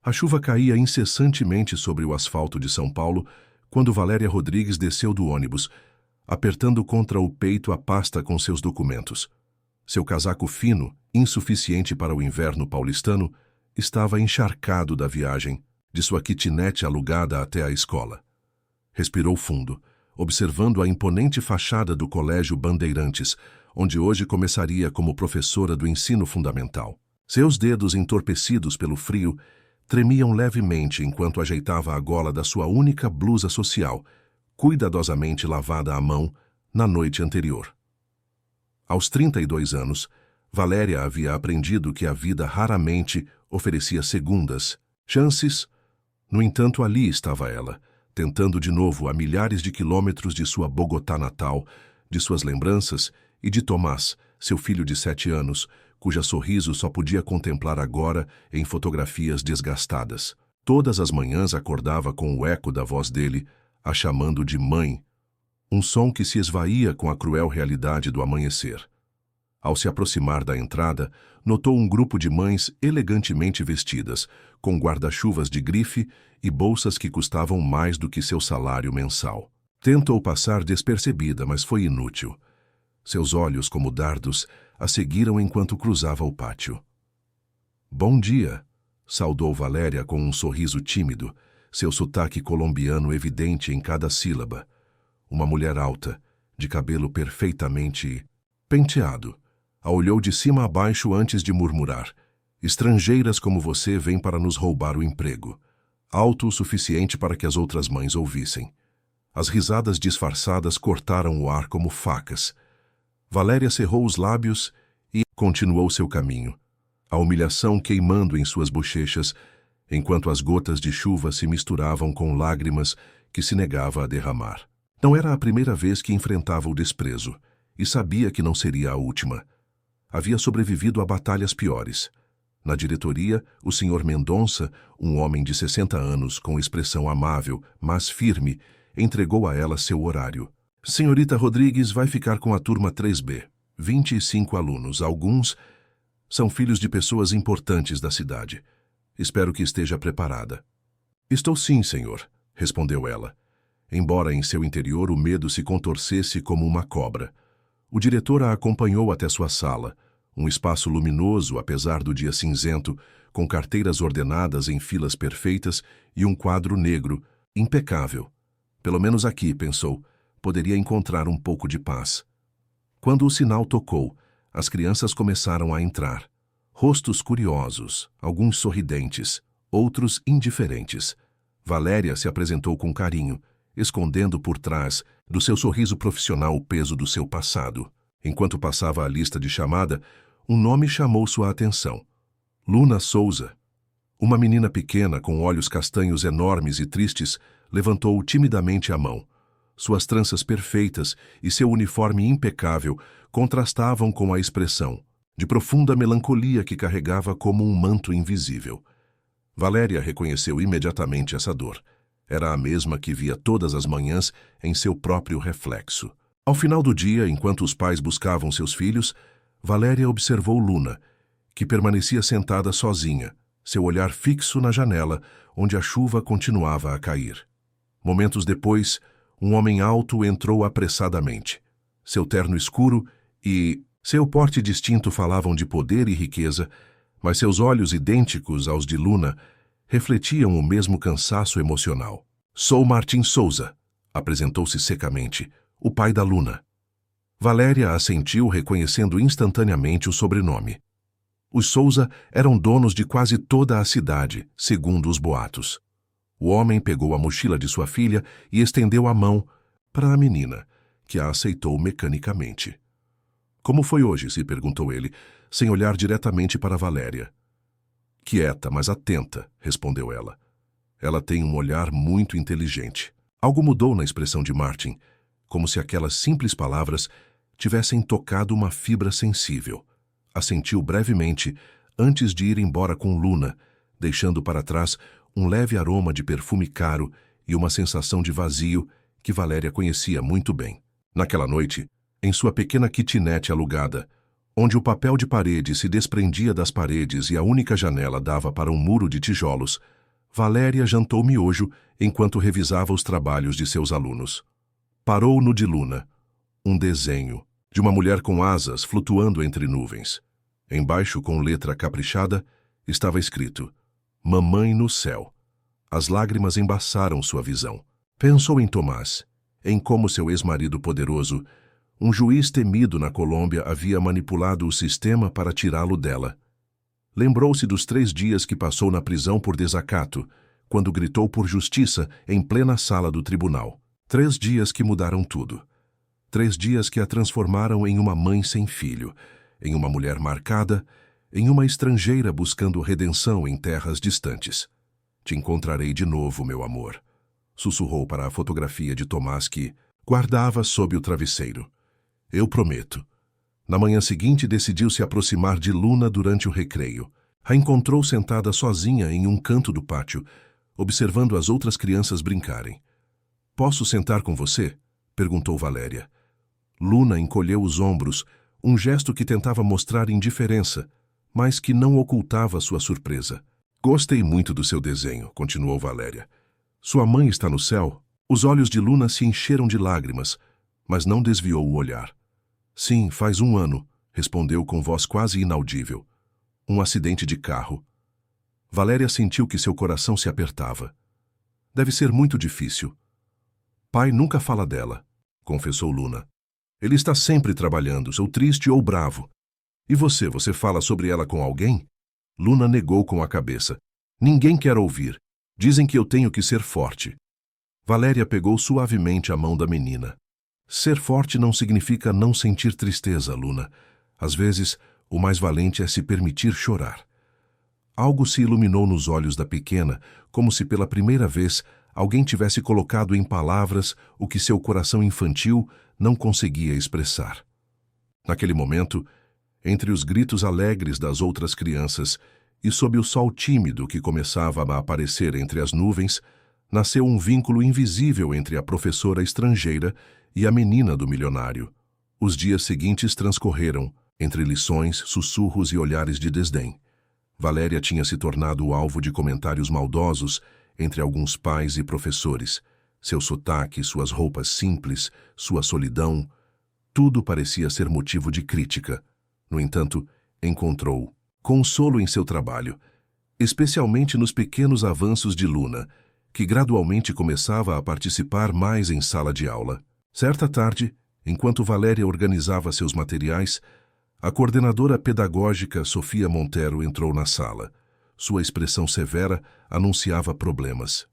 A chuva caía incessantemente sobre o asfalto de São Paulo quando Valéria Rodrigues desceu do ônibus, apertando contra o peito a pasta com seus documentos. Seu casaco fino, insuficiente para o inverno paulistano, estava encharcado da viagem, de sua kitnet alugada até a escola. Respirou fundo, observando a imponente fachada do Colégio Bandeirantes, onde hoje começaria como professora do ensino fundamental. Seus dedos entorpecidos pelo frio tremiam levemente enquanto ajeitava a gola da sua única blusa social, cuidadosamente lavada à mão na noite anterior. Aos 32 anos, Valéria havia aprendido que a vida raramente oferecia segundas chances. No entanto, ali estava ela, tentando de novo a milhares de quilômetros de sua Bogotá natal, de suas lembranças e de Tomás, seu filho de 7 anos, cuja sorriso só podia contemplar agora em fotografias desgastadas. Todas as manhãs acordava com o eco da voz dele, a chamando de mãe, um som que se esvaía com a cruel realidade do amanhecer. Ao se aproximar da entrada, notou um grupo de mães elegantemente vestidas, com guarda-chuvas de grife e bolsas que custavam mais do que seu salário mensal. Tentou passar despercebida, mas foi inútil. Seus olhos, como dardos, a seguiram enquanto cruzava o pátio. "Bom dia", saudou Valéria com um sorriso tímido, seu sotaque colombiano evidente em cada sílaba. Uma mulher alta, de cabelo perfeitamente penteado, a olhou de cima a baixo antes de murmurar: "Estrangeiras como você vêm para nos roubar o emprego", alto o suficiente para que as outras mães ouvissem. As risadas disfarçadas cortaram o ar como facas. Valéria cerrou os lábios e continuou seu caminho, a humilhação queimando em suas bochechas, enquanto as gotas de chuva se misturavam com lágrimas que se negava a derramar. Não era a primeira vez que enfrentava o desprezo, e sabia que não seria a última. Havia sobrevivido a batalhas piores. Na diretoria, o Sr. Mendonça, um homem de 60 anos com expressão amável, mas firme, entregou a ela seu horário. "Senhorita Rodrigues vai ficar com a turma 3B, 25 alunos, alguns são filhos de pessoas importantes da cidade. Espero que esteja preparada." "Estou sim, senhor", respondeu ela, embora em seu interior o medo se contorcesse como uma cobra. O diretor a acompanhou até sua sala, um espaço luminoso apesar do dia cinzento, com carteiras ordenadas em filas perfeitas e um quadro negro, impecável. Pelo menos aqui, pensou, poderia encontrar um pouco de paz. Quando o sinal tocou, as crianças começaram a entrar. Rostos curiosos, alguns sorridentes, outros indiferentes. Valéria se apresentou com carinho, escondendo por trás do seu sorriso profissional o peso do seu passado. Enquanto passava a lista de chamada, um nome chamou sua atenção. Luna Souza. Uma menina pequena com olhos castanhos enormes e tristes levantou timidamente a mão. Suas tranças perfeitas e seu uniforme impecável contrastavam com a expressão de profunda melancolia que carregava como um manto invisível. Valéria reconheceu imediatamente essa dor. Era a mesma que via todas as manhãs em seu próprio reflexo. Ao final do dia, enquanto os pais buscavam seus filhos, Valéria observou Luna, que permanecia sentada sozinha, seu olhar fixo na janela, onde a chuva continuava a cair. Momentos depois, um homem alto entrou apressadamente. Seu terno escuro e seu porte distinto falavam de poder e riqueza, mas seus olhos, idênticos aos de Luna, refletiam o mesmo cansaço emocional. "Sou Martim Souza", apresentou-se secamente, o pai da Luna. Valéria assentiu, reconhecendo instantaneamente o sobrenome. Os Souza eram donos de quase toda a cidade, segundo os boatos. O homem pegou a mochila de sua filha e estendeu a mão para a menina, que a aceitou mecanicamente. "Como foi hoje?" se perguntou ele, sem olhar diretamente para Valéria. "Quieta, mas atenta", respondeu ela. Ela tem um olhar muito inteligente. Algo mudou na expressão de Martin, como se aquelas simples palavras tivessem tocado uma fibra sensível. Assentiu brevemente antes de ir embora com Luna, deixando para trás um leve aroma de perfume caro e uma sensação de vazio que Valéria conhecia muito bem. Naquela noite, em sua pequena kitnet alugada, onde o papel de parede se desprendia das paredes e a única janela dava para um muro de tijolos, Valéria jantou miojo enquanto revisava os trabalhos de seus alunos. Parou no de Luna, um desenho de uma mulher com asas flutuando entre nuvens. Embaixo, com letra caprichada, estava escrito: Mamãe no céu. As lágrimas embaçaram sua visão. Pensou em Tomás, em como seu ex-marido poderoso, um juiz temido na Colômbia, havia manipulado o sistema para tirá-lo dela. Lembrou-se dos 3 dias que passou na prisão por desacato, quando gritou por justiça em plena sala do tribunal. 3 dias que mudaram tudo. 3 dias que a transformaram em uma mãe sem filho, em uma mulher marcada, em uma estrangeira buscando redenção em terras distantes. Te encontrarei de novo, meu amor, sussurrou para a fotografia de Tomás que guardava sob o travesseiro. Eu prometo. Na manhã seguinte, decidiu se aproximar de Luna durante o recreio. A encontrou sentada sozinha em um canto do pátio, observando as outras crianças brincarem. Posso sentar com você? Perguntou Valéria. Luna encolheu os ombros, um gesto que tentava mostrar indiferença, mas que não ocultava sua surpresa. Gostei muito do seu desenho, continuou Valéria. Sua mãe está no céu? Os olhos de Luna se encheram de lágrimas, mas não desviou o olhar. Sim, faz 1 ano, respondeu com voz quase inaudível. Um acidente de carro. Valéria sentiu que seu coração se apertava. Deve ser muito difícil. Pai nunca fala dela, confessou Luna. Ele está sempre trabalhando, ou triste ou bravo. E você fala sobre ela com alguém? Luna negou com a cabeça. Ninguém quer ouvir. Dizem que eu tenho que ser forte. Valéria pegou suavemente a mão da menina. Ser forte não significa não sentir tristeza, Luna. Às vezes, o mais valente é se permitir chorar. Algo se iluminou nos olhos da pequena, como se pela primeira vez alguém tivesse colocado em palavras o que seu coração infantil não conseguia expressar. Naquele momento, entre os gritos alegres das outras crianças e sob o sol tímido que começava a aparecer entre as nuvens, nasceu um vínculo invisível entre a professora estrangeira e a menina do milionário. Os dias seguintes transcorreram, entre lições, sussurros e olhares de desdém. Valéria tinha se tornado o alvo de comentários maldosos entre alguns pais e professores. Seu sotaque, suas roupas simples, sua solidão, tudo parecia ser motivo de crítica. No entanto, encontrou consolo em seu trabalho, especialmente nos pequenos avanços de Luna, que gradualmente começava a participar mais em sala de aula. Certa tarde, enquanto Valéria organizava seus materiais, a coordenadora pedagógica Sofia Montero entrou na sala. Sua expressão severa anunciava problemas.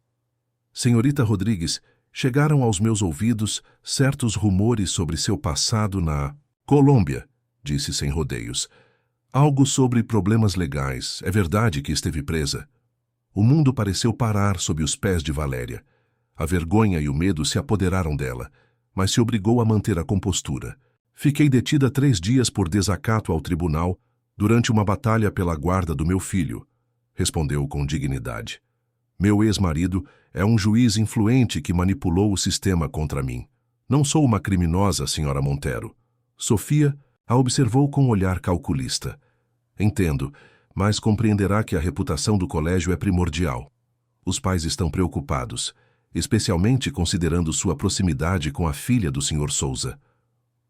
Senhorita Rodrigues, chegaram aos meus ouvidos certos rumores sobre seu passado na Colômbia, disse sem rodeios. Algo sobre problemas legais. É verdade que esteve presa? O mundo pareceu parar sob os pés de Valéria. A vergonha e o medo se apoderaram dela, mas se obrigou a manter a compostura. Fiquei detida 3 dias por desacato ao tribunal durante uma batalha pela guarda do meu filho, respondeu com dignidade. Meu ex-marido é um juiz influente que manipulou o sistema contra mim. Não sou uma criminosa, senhora Montero. Sofia a observou com um olhar calculista. Entendo, mas compreenderá que a reputação do colégio é primordial. Os pais estão preocupados, especialmente considerando sua proximidade com a filha do Sr. Souza.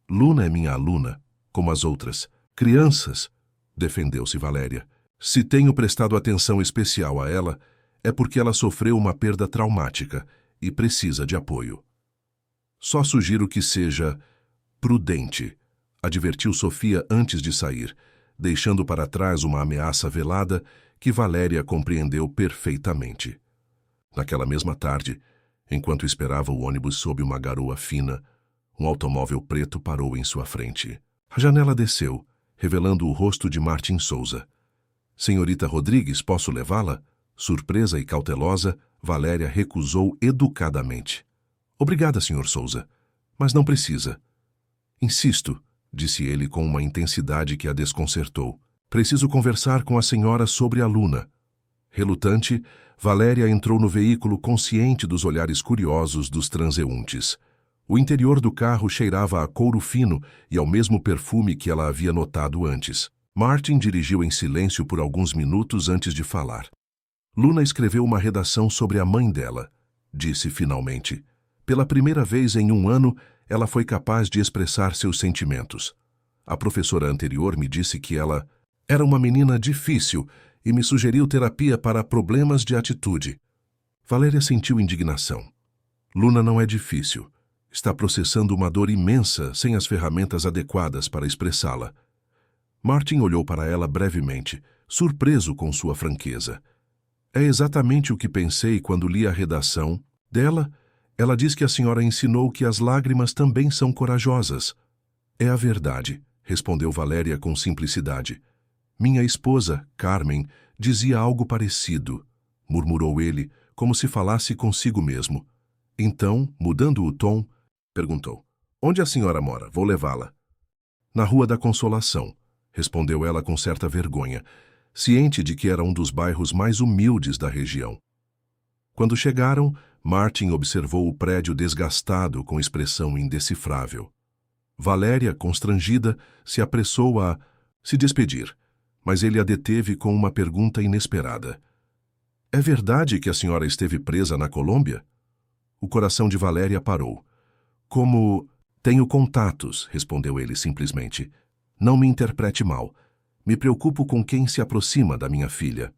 Luna é minha aluna, como as outras. Crianças, defendeu-se Valéria. Se tenho prestado atenção especial a ela, é porque ela sofreu uma perda traumática e precisa de apoio. Só sugiro que seja prudente, advertiu Sofia antes de sair, deixando para trás uma ameaça velada que Valéria compreendeu perfeitamente. Naquela mesma tarde, enquanto esperava o ônibus sob uma garoa fina, um automóvel preto parou em sua frente. A janela desceu, revelando o rosto de Martin Souza. Senhorita Rodrigues, posso levá-la? Surpresa e cautelosa, Valéria recusou educadamente. Obrigada, Sr. Souza, mas não precisa. Insisto, disse ele com uma intensidade que a desconcertou. Preciso conversar com a senhora sobre a Luna. Relutante, Valéria entrou no veículo consciente dos olhares curiosos dos transeuntes. O interior do carro cheirava a couro fino e ao mesmo perfume que ela havia notado antes. Martin dirigiu em silêncio por alguns minutos antes de falar. Luna escreveu uma redação sobre a mãe dela, disse finalmente. Pela primeira vez em 1 ano, ela foi capaz de expressar seus sentimentos. A professora anterior me disse que ela era uma menina difícil e me sugeriu terapia para problemas de atitude. Valéria sentiu indignação. Luna não é difícil. Está processando uma dor imensa sem as ferramentas adequadas para expressá-la. Martin olhou para ela brevemente, surpreso com sua franqueza. É exatamente o que pensei quando li a redação dela. Ela diz que a senhora ensinou que as lágrimas também são corajosas. É a verdade, respondeu Valéria com simplicidade. Minha esposa, Carmen, dizia algo parecido, murmurou ele, como se falasse consigo mesmo. Então, mudando o tom, perguntou: Onde a senhora mora? Vou levá-la. Na Rua da Consolação, respondeu ela com certa vergonha, ciente de que era um dos bairros mais humildes da região. Quando chegaram, Martin observou o prédio desgastado com expressão indecifrável. Valéria, constrangida, se apressou a se despedir, mas ele a deteve com uma pergunta inesperada. É verdade que a senhora esteve presa na Colômbia? O coração de Valéria parou. Como tenho contatos, respondeu ele simplesmente. Não me interprete mal. Me preocupo com quem se aproxima da minha filha.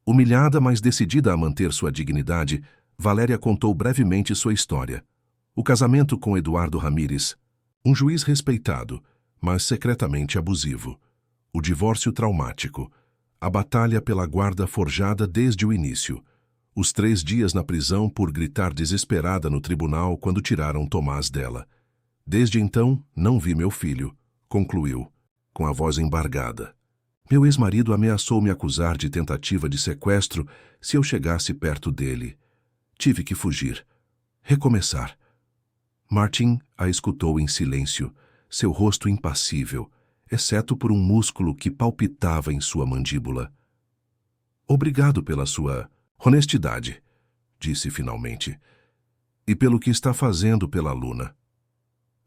Humilhada, mas decidida a manter sua dignidade, Valéria contou brevemente sua história. O casamento com Eduardo Ramírez, um juiz respeitado, mas secretamente abusivo. O divórcio traumático. A batalha pela guarda forjada desde o início. Os 3 dias na prisão por gritar desesperada no tribunal quando tiraram Tomás dela. Desde então, não vi meu filho, concluiu, com a voz embargada. Meu ex-marido ameaçou me acusar de tentativa de sequestro se eu chegasse perto dele. Tive que fugir. Recomeçar. Martin a escutou em silêncio, seu rosto impassível, exceto por um músculo que palpitava em sua mandíbula. Obrigado pela sua honestidade, disse finalmente, e pelo que está fazendo pela Luna.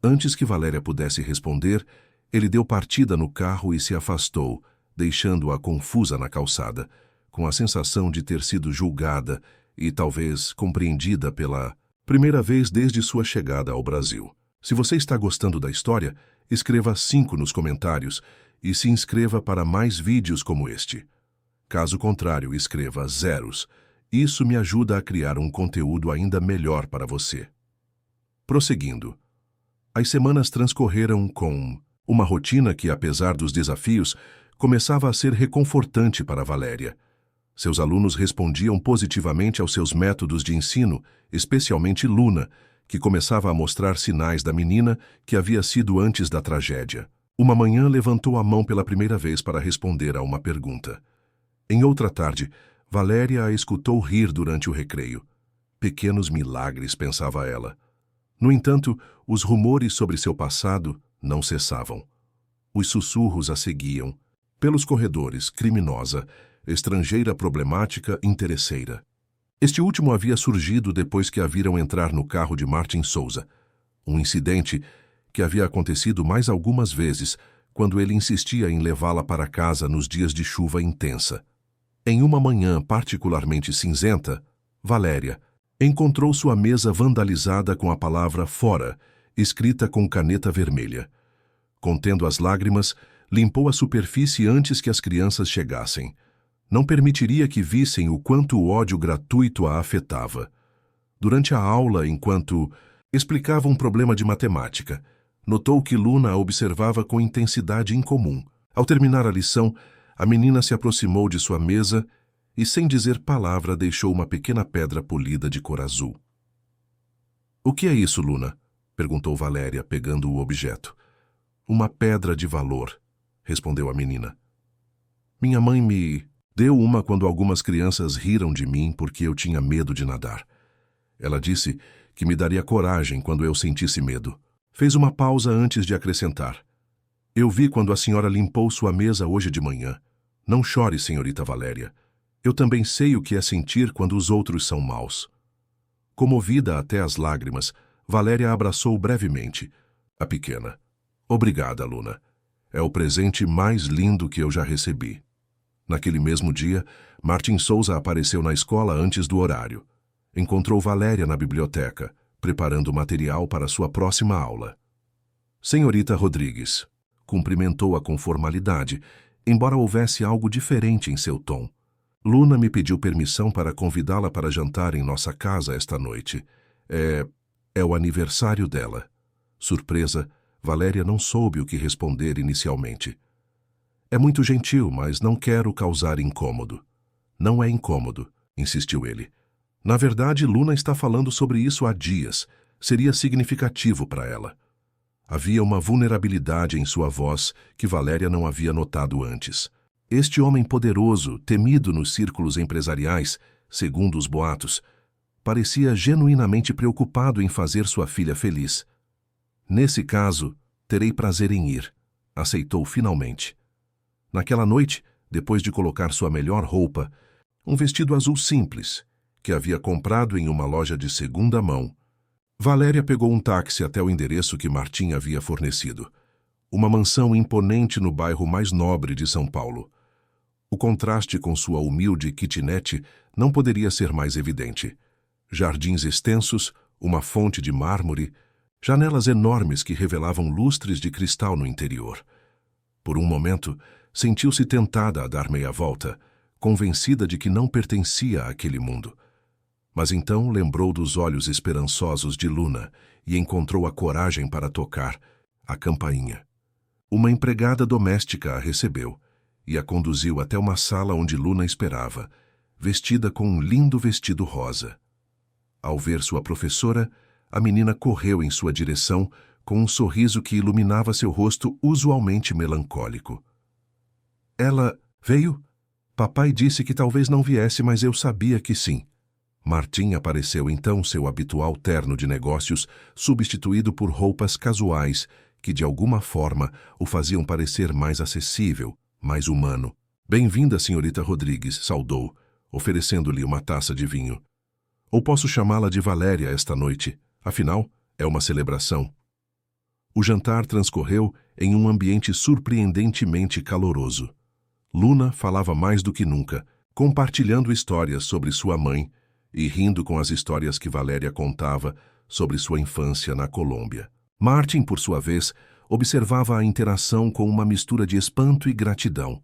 Antes que Valéria pudesse responder, ele deu partida no carro e se afastou, deixando-a confusa na calçada, com a sensação de ter sido julgada e talvez compreendida pela primeira vez desde sua chegada ao Brasil. Se você está gostando da história, escreva 5 nos comentários e se inscreva para mais vídeos como este. Caso contrário, escreva 0. Isso me ajuda a criar um conteúdo ainda melhor para você. Prosseguindo. As semanas transcorreram com uma rotina que, apesar dos desafios, começava a ser reconfortante para Valéria. Seus alunos respondiam positivamente aos seus métodos de ensino, especialmente Luna, que começava a mostrar sinais da menina que havia sido antes da tragédia. Uma manhã levantou a mão pela primeira vez para responder a uma pergunta. Em outra tarde, Valéria a escutou rir durante o recreio. Pequenos milagres, pensava ela. No entanto, os rumores sobre seu passado não cessavam. Os sussurros a seguiam. Pelos corredores, criminosa, estrangeira problemática, interesseira. Este último havia surgido depois que a viram entrar no carro de Martin Souza. Um incidente que havia acontecido mais algumas vezes, quando ele insistia em levá-la para casa nos dias de chuva intensa. Em uma manhã particularmente cinzenta, Valéria encontrou sua mesa vandalizada com a palavra fora, escrita com caneta vermelha. Contendo as lágrimas, limpou a superfície antes que as crianças chegassem. Não permitiria que vissem o quanto o ódio gratuito a afetava. Durante a aula, enquanto explicava um problema de matemática, notou que Luna a observava com intensidade incomum. Ao terminar a lição, a menina se aproximou de sua mesa e, sem dizer palavra, deixou uma pequena pedra polida de cor azul. — O que é isso, Luna? Perguntou Valéria, pegando o objeto. — Uma pedra de valor, respondeu a menina. Minha mãe me deu uma quando algumas crianças riram de mim porque eu tinha medo de nadar. Ela disse que me daria coragem quando eu sentisse medo. Fez uma pausa antes de acrescentar. Eu vi quando a senhora limpou sua mesa hoje de manhã. Não chore, senhorita Valéria. Eu também sei o que é sentir quando os outros são maus. Comovida até as lágrimas, Valéria abraçou brevemente a pequena. Obrigada, Luna. É o presente mais lindo que eu já recebi. Naquele mesmo dia, Martin Souza apareceu na escola antes do horário. Encontrou Valéria na biblioteca, preparando material para sua próxima aula. Senhorita Rodrigues, cumprimentou-a com formalidade, embora houvesse algo diferente em seu tom. Luna me pediu permissão para convidá-la para jantar em nossa casa esta noite. É o aniversário dela. Surpresa, Valéria não soube o que responder inicialmente. É muito gentil, mas não quero causar incômodo. Não é incômodo, insistiu ele. Na verdade, Luna está falando sobre isso há dias. Seria significativo para ela. Havia uma vulnerabilidade em sua voz que Valéria não havia notado antes. Este homem poderoso, temido nos círculos empresariais, segundo os boatos, parecia genuinamente preocupado em fazer sua filha feliz. Nesse caso, terei prazer em ir, aceitou finalmente. Naquela noite, depois de colocar sua melhor roupa, um vestido azul simples, que havia comprado em uma loja de segunda mão, Valéria pegou um táxi até o endereço que Martim havia fornecido. Uma mansão imponente no bairro mais nobre de São Paulo. O contraste com sua humilde kitnet não poderia ser mais evidente. Jardins extensos, uma fonte de mármore, janelas enormes que revelavam lustres de cristal no interior. Por um momento, sentiu-se tentada a dar meia volta, convencida de que não pertencia àquele mundo. Mas então lembrou dos olhos esperançosos de Luna e encontrou a coragem para tocar a campainha. Uma empregada doméstica a recebeu e a conduziu até uma sala onde Luna esperava, vestida com um lindo vestido rosa. Ao ver sua professora, a menina correu em sua direção com um sorriso que iluminava seu rosto usualmente melancólico. Ela veio? Papai disse que talvez não viesse, mas eu sabia que sim. Martim apareceu então seu habitual terno de negócios, substituído por roupas casuais que de alguma forma o faziam parecer mais acessível, mais humano. Bem-vinda, senhorita Rodrigues, saudou, oferecendo-lhe uma taça de vinho. Ou posso chamá-la de Valéria esta noite, afinal, é uma celebração. O jantar transcorreu em um ambiente surpreendentemente caloroso. Luna falava mais do que nunca, compartilhando histórias sobre sua mãe e rindo com as histórias que Valéria contava sobre sua infância na Colômbia. Martin, por sua vez, observava a interação com uma mistura de espanto e gratidão.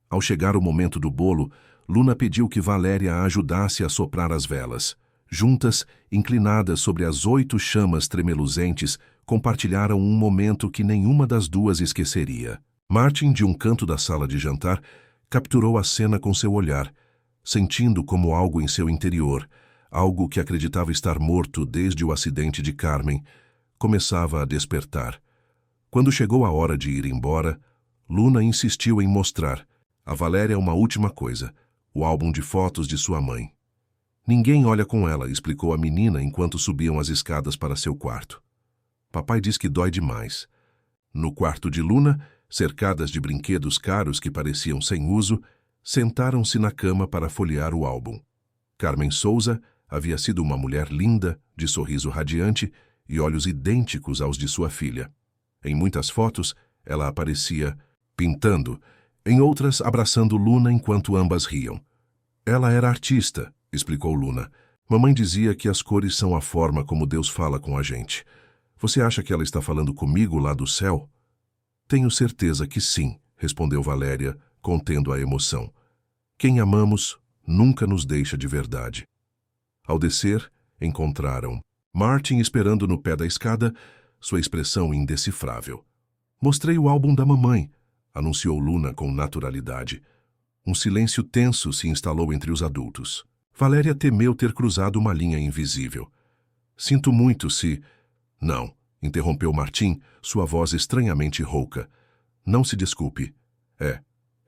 Ao chegar o momento do bolo, Luna pediu que Valéria a ajudasse a soprar as velas. Juntas, inclinadas sobre as 8 chamas tremeluzentes, compartilharam um momento que nenhuma das duas esqueceria. Martin, de um canto da sala de jantar, capturou a cena com seu olhar, sentindo como algo em seu interior, algo que acreditava estar morto desde o acidente de Carmen, começava a despertar. Quando chegou a hora de ir embora, Luna insistiu em mostrar a Valéria uma última coisa, o álbum de fotos de sua mãe. Ninguém olha com ela, explicou a menina enquanto subiam as escadas para seu quarto. Papai diz que dói demais. No quarto de Luna, cercadas de brinquedos caros que pareciam sem uso, sentaram-se na cama para folhear o álbum. Carmen Souza havia sido uma mulher linda, de sorriso radiante e olhos idênticos aos de sua filha. Em muitas fotos, ela aparecia pintando, em outras abraçando Luna enquanto ambas riam. Ela era artista, explicou Luna. Mamãe dizia que as cores são a forma como Deus fala com a gente. Você acha que ela está falando comigo lá do céu? Tenho certeza que sim, respondeu Valéria, contendo a emoção. Quem amamos nunca nos deixa de verdade. Ao descer, encontraram Martin esperando no pé da escada, sua expressão indecifrável. Mostrei o álbum da mamãe, anunciou Luna com naturalidade. Um silêncio tenso se instalou entre os adultos. Valéria temeu ter cruzado uma linha invisível. Sinto muito se... Não, interrompeu Martim, sua voz estranhamente rouca. Não se desculpe.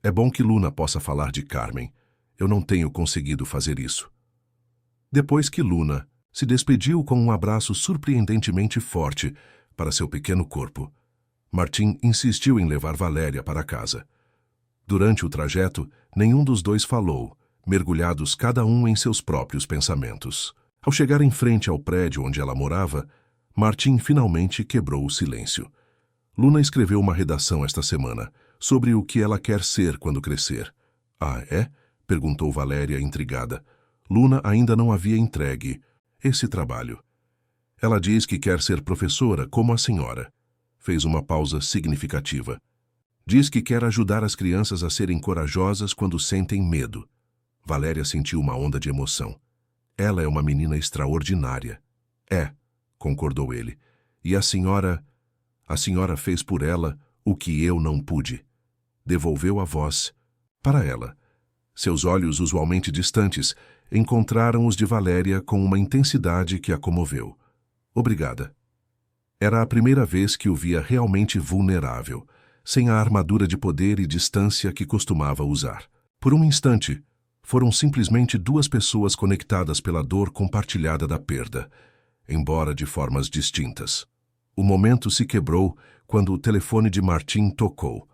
É bom que Luna possa falar de Carmen. Eu não tenho conseguido fazer isso. Depois que Luna se despediu com um abraço surpreendentemente forte para seu pequeno corpo, Martim insistiu em levar Valéria para casa. Durante o trajeto, nenhum dos dois falou, mergulhados cada um em seus próprios pensamentos. Ao chegar em frente ao prédio onde ela morava, Martim finalmente quebrou o silêncio. Luna escreveu uma redação esta semana sobre o que ela quer ser quando crescer. Ah, é? Perguntou Valéria, intrigada. Luna ainda não havia entregue esse trabalho. Ela diz que quer ser professora como a senhora. Fez uma pausa significativa. Diz que quer ajudar as crianças a serem corajosas quando sentem medo. Valéria sentiu uma onda de emoção. Ela é uma menina extraordinária. É, concordou ele. E a senhora fez por ela o que eu não pude. Devolveu a voz para ela. Seus olhos, usualmente distantes, encontraram os de Valéria com uma intensidade que a comoveu. Obrigada. Era a primeira vez que o via realmente vulnerável, sem a armadura de poder e distância que costumava usar. Por um instante, foram simplesmente duas pessoas conectadas pela dor compartilhada da perda, embora de formas distintas. O momento se quebrou quando o telefone de Martim tocou.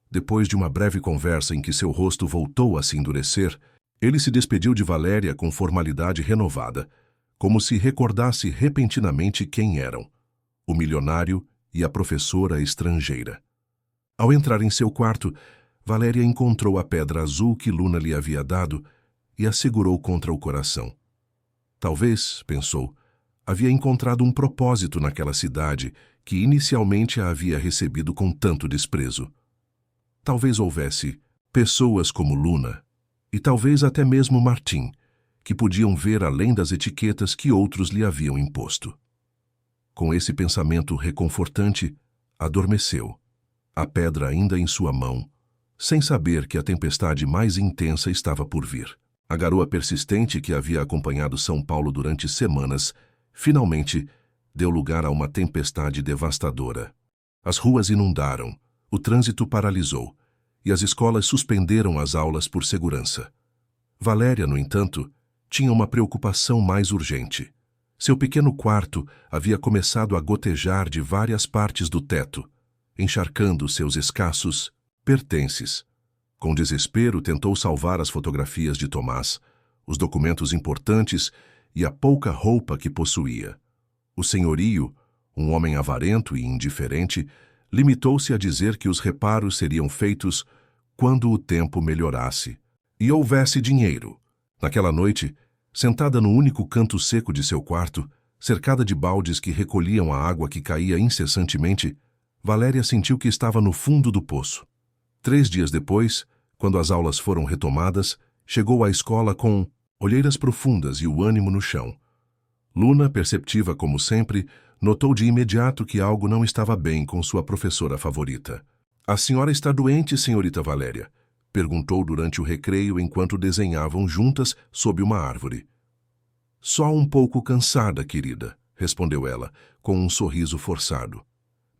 Depois de uma breve conversa em que seu rosto voltou a se endurecer, ele se despediu de Valéria com formalidade renovada, como se recordasse repentinamente quem eram: o milionário e a professora estrangeira. Ao entrar em seu quarto, Valéria encontrou a pedra azul que Luna lhe havia dado e a segurou contra o coração. Talvez, pensou, havia encontrado um propósito naquela cidade que inicialmente a havia recebido com tanto desprezo. Talvez houvesse pessoas como Luna, e talvez até mesmo Martim, que podiam ver além das etiquetas que outros lhe haviam imposto. Com esse pensamento reconfortante, adormeceu, a pedra ainda em sua mão, sem saber que a tempestade mais intensa estava por vir. A garoa persistente que havia acompanhado São Paulo durante semanas, finalmente, deu lugar a uma tempestade devastadora. As ruas inundaram, o trânsito paralisou, e as escolas suspenderam as aulas por segurança. Valéria, no entanto, tinha uma preocupação mais urgente. Seu pequeno quarto havia começado a gotejar de várias partes do teto, encharcando seus escassos pertences. Com desespero, tentou salvar as fotografias de Tomás, os documentos importantes e a pouca roupa que possuía. O senhorio, um homem avarento e indiferente, limitou-se a dizer que os reparos seriam feitos quando o tempo melhorasse e houvesse dinheiro. Naquela noite, sentada no único canto seco de seu quarto, cercada de baldes que recolhiam a água que caía incessantemente, Valéria sentiu que estava no fundo do poço. 3 dias depois, quando as aulas foram retomadas, chegou à escola com olheiras profundas e o ânimo no chão. Luna, perceptiva como sempre, notou de imediato que algo não estava bem com sua professora favorita. "A senhora está doente, senhorita Valéria?" perguntou durante o recreio enquanto desenhavam juntas sob uma árvore. "Só um pouco cansada, querida", respondeu ela, com um sorriso forçado.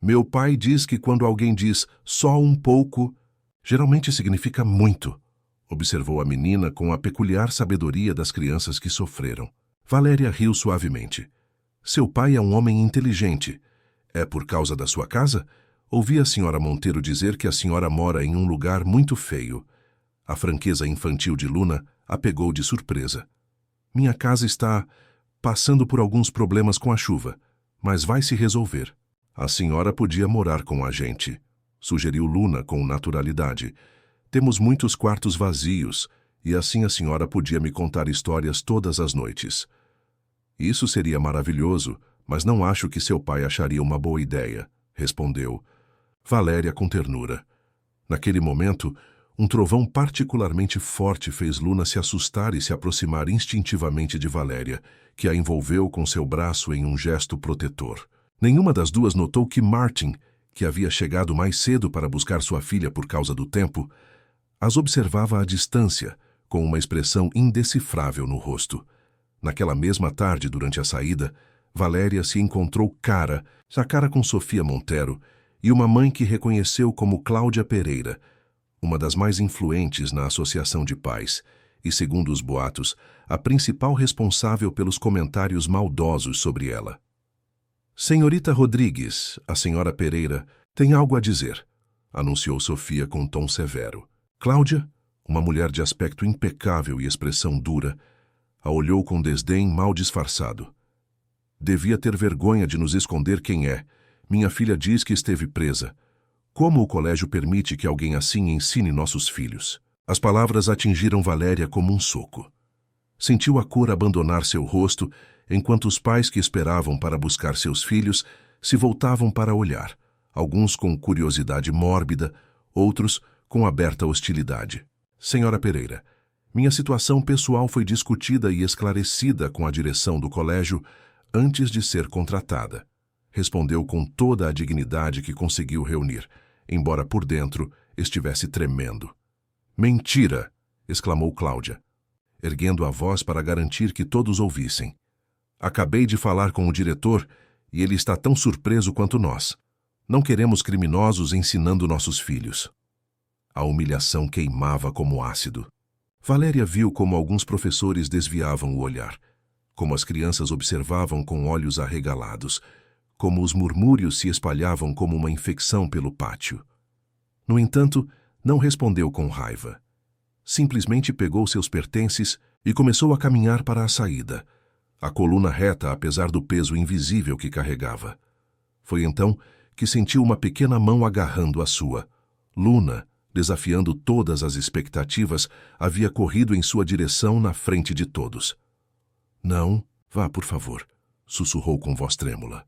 "Meu pai diz que quando alguém diz só um pouco, geralmente significa muito", observou a menina com a peculiar sabedoria das crianças que sofreram. Valéria riu suavemente. "Seu pai é um homem inteligente. É por causa da sua casa? Ouvi a senhora Monteiro dizer que a senhora mora em um lugar muito feio." A franqueza infantil de Luna a pegou de surpresa. "Minha casa está passando por alguns problemas com a chuva, mas vai se resolver." "A senhora podia morar com a gente", sugeriu Luna com naturalidade. "Temos muitos quartos vazios, e assim a senhora podia me contar histórias todas as noites." "Isso seria maravilhoso, mas não acho que seu pai acharia uma boa ideia", respondeu Valéria com ternura. Naquele momento, um trovão particularmente forte fez Luna se assustar e se aproximar instintivamente de Valéria, que a envolveu com seu braço em um gesto protetor. Nenhuma das duas notou que Martin, que havia chegado mais cedo para buscar sua filha por causa do tempo, as observava à distância, com uma expressão indecifrável no rosto. Naquela mesma tarde, durante a saída, Valéria se encontrou cara com Sofia Monteiro e uma mãe que reconheceu como Cláudia Pereira, uma das mais influentes na Associação de Pais, e, segundo os boatos, a principal responsável pelos comentários maldosos sobre ela. "Senhorita Rodrigues, a senhora Pereira, tem algo a dizer", anunciou Sofia com tom severo. Cláudia, uma mulher de aspecto impecável e expressão dura, a olhou com desdém mal disfarçado. "Devia ter vergonha de nos esconder quem é. Minha filha diz que esteve presa. Como o colégio permite que alguém assim ensine nossos filhos?" As palavras atingiram Valéria como um soco. Sentiu a cor abandonar seu rosto, enquanto os pais que esperavam para buscar seus filhos se voltavam para olhar, alguns com curiosidade mórbida, outros com aberta hostilidade. Senhora Pereira, minha situação pessoal foi discutida e esclarecida com a direção do colégio antes de ser contratada. Respondeu com toda a dignidade que conseguiu reunir, embora por dentro estivesse tremendo. Mentira! Exclamou Cláudia, erguendo a voz para garantir que todos ouvissem. Acabei de falar com o diretor e ele está tão surpreso quanto nós. Não queremos criminosos ensinando nossos filhos. A humilhação queimava como ácido. Valéria viu como alguns professores desviavam o olhar, como as crianças observavam com olhos arregalados, como os murmúrios se espalhavam como uma infecção pelo pátio. No entanto, não respondeu com raiva. Simplesmente pegou seus pertences e começou a caminhar para a saída, a coluna reta apesar do peso invisível que carregava. Foi então que sentiu uma pequena mão agarrando a sua. Luna, desafiando todas as expectativas, havia corrido em sua direção na frente de todos. Não, vá, por favor, sussurrou com voz trêmula.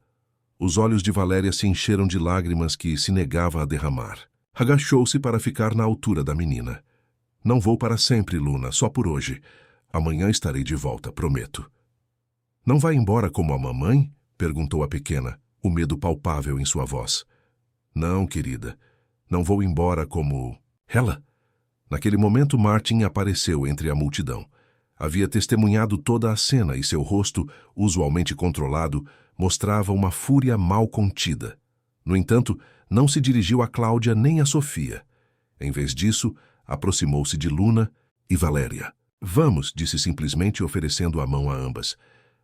Os olhos de Valéria se encheram de lágrimas que se negava a derramar. Agachou-se para ficar na altura da menina. Não vou para sempre, Luna, só por hoje. Amanhã estarei de volta, prometo. Não vai embora como a mamãe? Perguntou a pequena, o medo palpável em sua voz. Não, querida. Não vou embora como... Ela? Naquele momento, Martin apareceu entre a multidão. Havia testemunhado toda a cena e seu rosto, usualmente controlado, mostrava uma fúria mal contida. No entanto, não se dirigiu a Cláudia nem a Sofia. Em vez disso, aproximou-se de Luna e Valéria. Vamos, disse simplesmente oferecendo a mão a ambas.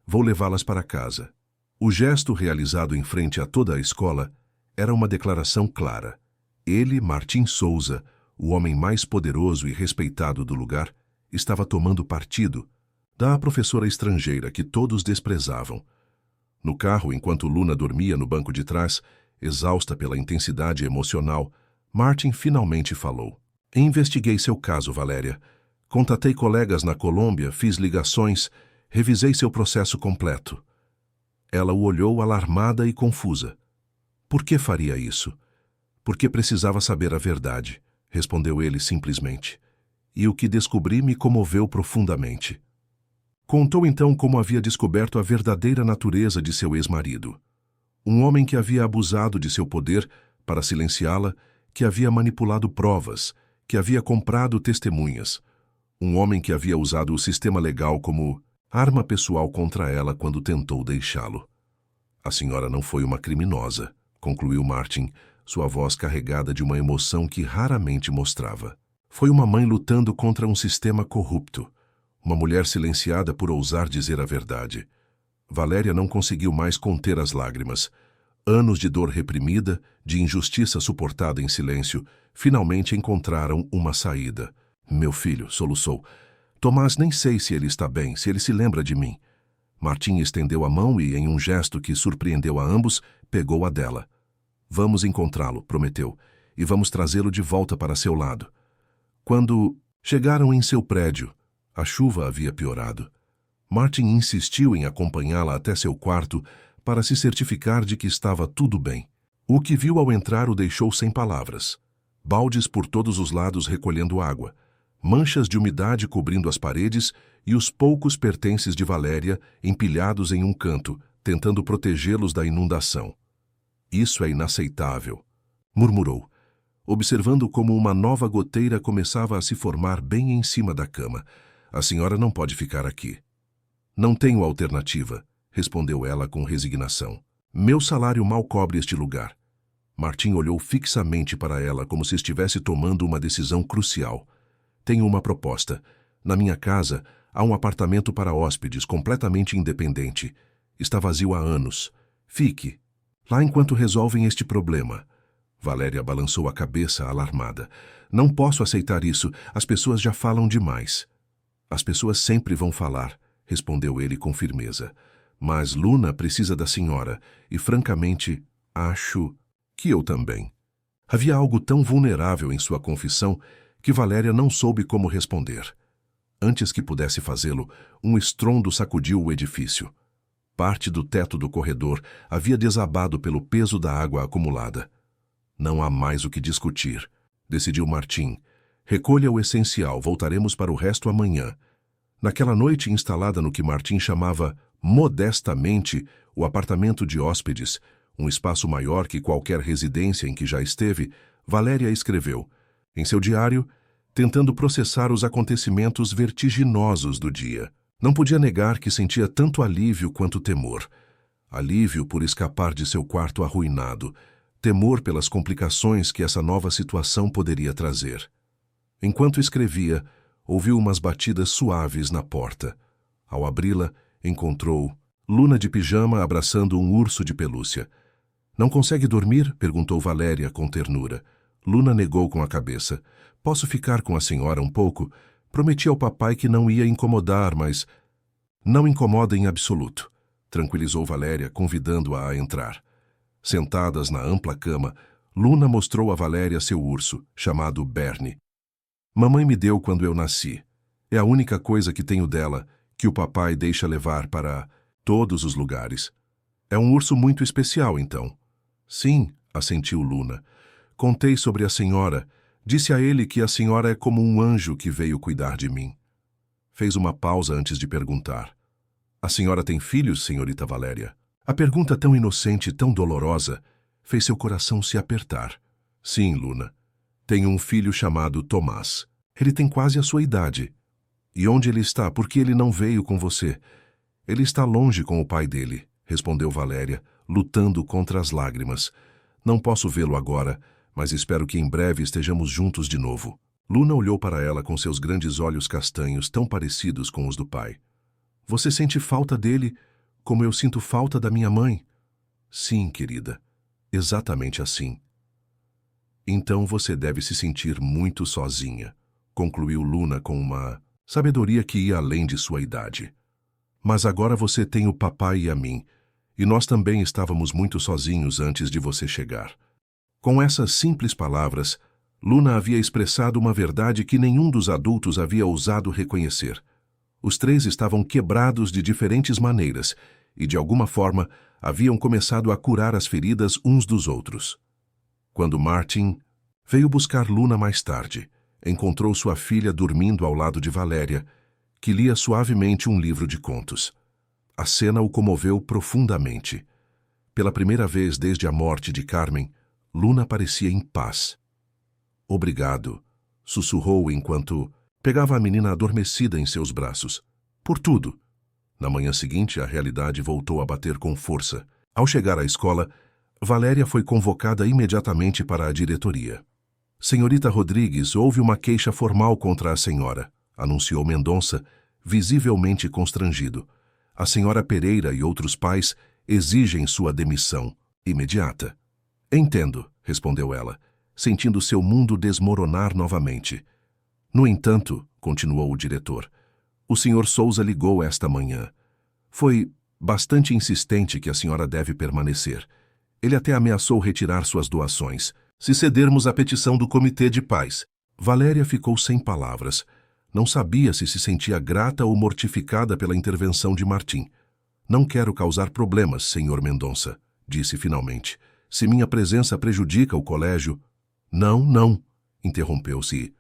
Vou levá-las para casa. O gesto realizado em frente a toda a escola era uma declaração clara. Ele, Martim Souza, o homem mais poderoso e respeitado do lugar, estava tomando partido da professora estrangeira que todos desprezavam. No carro, enquanto Luna dormia no banco de trás, exausta pela intensidade emocional, Martin finalmente falou. Investiguei seu caso, Valéria. Contatei colegas na Colômbia, fiz ligações, revisei seu processo completo. Ela o olhou alarmada e confusa. Por que faria isso? Porque precisava saber a verdade, respondeu ele simplesmente. E o que descobri me comoveu profundamente. Contou então como havia descoberto a verdadeira natureza de seu ex-marido. Um homem que havia abusado de seu poder para silenciá-la, que havia manipulado provas, que havia comprado testemunhas. Um homem que havia usado o sistema legal como arma pessoal contra ela quando tentou deixá-lo. A senhora não foi uma criminosa, concluiu Martin, sua voz carregada de uma emoção que raramente mostrava. Foi uma mãe lutando contra um sistema corrupto. Uma mulher silenciada por ousar dizer a verdade. Valéria não conseguiu mais conter as lágrimas. Anos de dor reprimida, de injustiça suportada em silêncio, finalmente encontraram uma saída. Meu filho, soluçou. Tomás, nem sei se ele está bem, se ele se lembra de mim. Martim estendeu a mão e, em um gesto que surpreendeu a ambos, pegou a dela. Vamos encontrá-lo, prometeu, e vamos trazê-lo de volta para seu lado. Quando chegaram em seu prédio, a chuva havia piorado. Martin insistiu em acompanhá-la até seu quarto para se certificar de que estava tudo bem. O que viu ao entrar o deixou sem palavras. Baldes por todos os lados recolhendo água, manchas de umidade cobrindo as paredes e os poucos pertences de Valéria empilhados em um canto, tentando protegê-los da inundação. Isso é inaceitável, murmurou, observando como uma nova goteira começava a se formar bem em cima da cama. A senhora não pode ficar aqui. Não tenho alternativa, respondeu ela com resignação. Meu salário mal cobre este lugar. Martim olhou fixamente para ela como se estivesse tomando uma decisão crucial. Tenho uma proposta. Na minha casa, há um apartamento para hóspedes completamente independente. Está vazio há anos. Fique lá enquanto resolvem este problema. Valéria balançou a cabeça, alarmada. Não posso aceitar isso. As pessoas já falam demais. As pessoas sempre vão falar, respondeu ele com firmeza. Mas Luna precisa da senhora e, francamente, acho que eu também. Havia algo tão vulnerável em sua confissão que Valéria não soube como responder. Antes que pudesse fazê-lo, um estrondo sacudiu o edifício. Parte do teto do corredor havia desabado pelo peso da água acumulada. Não há mais o que discutir, decidiu Martim. Recolha o essencial, voltaremos para o resto amanhã. Naquela noite instalada no que Martim chamava, modestamente, o apartamento de hóspedes, um espaço maior que qualquer residência em que já esteve, Valéria escreveu, em seu diário, tentando processar os acontecimentos vertiginosos do dia. Não podia negar que sentia tanto alívio quanto temor. Alívio por escapar de seu quarto arruinado, temor pelas complicações que essa nova situação poderia trazer. Enquanto escrevia, ouviu umas batidas suaves na porta. Ao abri-la, encontrou Luna de pijama abraçando um urso de pelúcia. Não consegue dormir? Perguntou Valéria com ternura. Luna negou com a cabeça. Posso ficar com a senhora um pouco? Prometi ao papai que não ia incomodar, mas... Não incomoda em absoluto, tranquilizou Valéria, convidando-a a entrar. Sentadas na ampla cama, Luna mostrou a Valéria seu urso, chamado Bernie. Mamãe me deu quando eu nasci. É a única coisa que tenho dela, que o papai deixa levar para todos os lugares. É um urso muito especial, então. Sim, assentiu Luna. Contei sobre a senhora. Disse a ele que a senhora é como um anjo que veio cuidar de mim. Fez uma pausa antes de perguntar. A senhora tem filhos, senhorita Valéria? A pergunta tão inocente e tão dolorosa fez seu coração se apertar. Sim, Luna. Tenho um filho chamado Tomás. Ele tem quase a sua idade. E onde ele está? Por que ele não veio com você? Ele está longe com o pai dele, respondeu Valéria, lutando contra as lágrimas. Não posso vê-lo agora, mas espero que em breve estejamos juntos de novo. Luna olhou para ela com seus grandes olhos castanhos tão parecidos com os do pai. Você sente falta dele como eu sinto falta da minha mãe? Sim, querida. Exatamente assim. Então você deve se sentir muito sozinha, concluiu Luna com uma sabedoria que ia além de sua idade. Mas agora você tem o papai e a mim, e nós também estávamos muito sozinhos antes de você chegar. Com essas simples palavras, Luna havia expressado uma verdade que nenhum dos adultos havia ousado reconhecer. Os três estavam quebrados de diferentes maneiras e, de alguma forma, haviam começado a curar as feridas uns dos outros. Quando Martin veio buscar Luna mais tarde, encontrou sua filha dormindo ao lado de Valéria, que lia suavemente um livro de contos. A cena o comoveu profundamente. Pela primeira vez desde a morte de Carmen, Luna parecia em paz. Obrigado, sussurrou enquanto pegava a menina adormecida em seus braços. Por tudo. Na manhã seguinte, a realidade voltou a bater com força. Ao chegar à escola, Valéria foi convocada imediatamente para a diretoria. Senhorita Rodrigues, houve uma queixa formal contra a senhora, anunciou Mendonça, visivelmente constrangido. A senhora Pereira e outros pais exigem sua demissão imediata. Entendo, respondeu ela, sentindo seu mundo desmoronar novamente. No entanto, continuou o diretor, o Sr. Souza ligou esta manhã. Foi bastante insistente que a senhora deve permanecer. Ele até ameaçou retirar suas doações, se cedermos à petição do Comitê de Paz. Valéria ficou sem palavras. Não sabia se sentia grata ou mortificada pela intervenção de Martim. Não quero causar problemas, Sr. Mendonça, disse finalmente. Se minha presença prejudica o colégio... Não, interrompeu-se.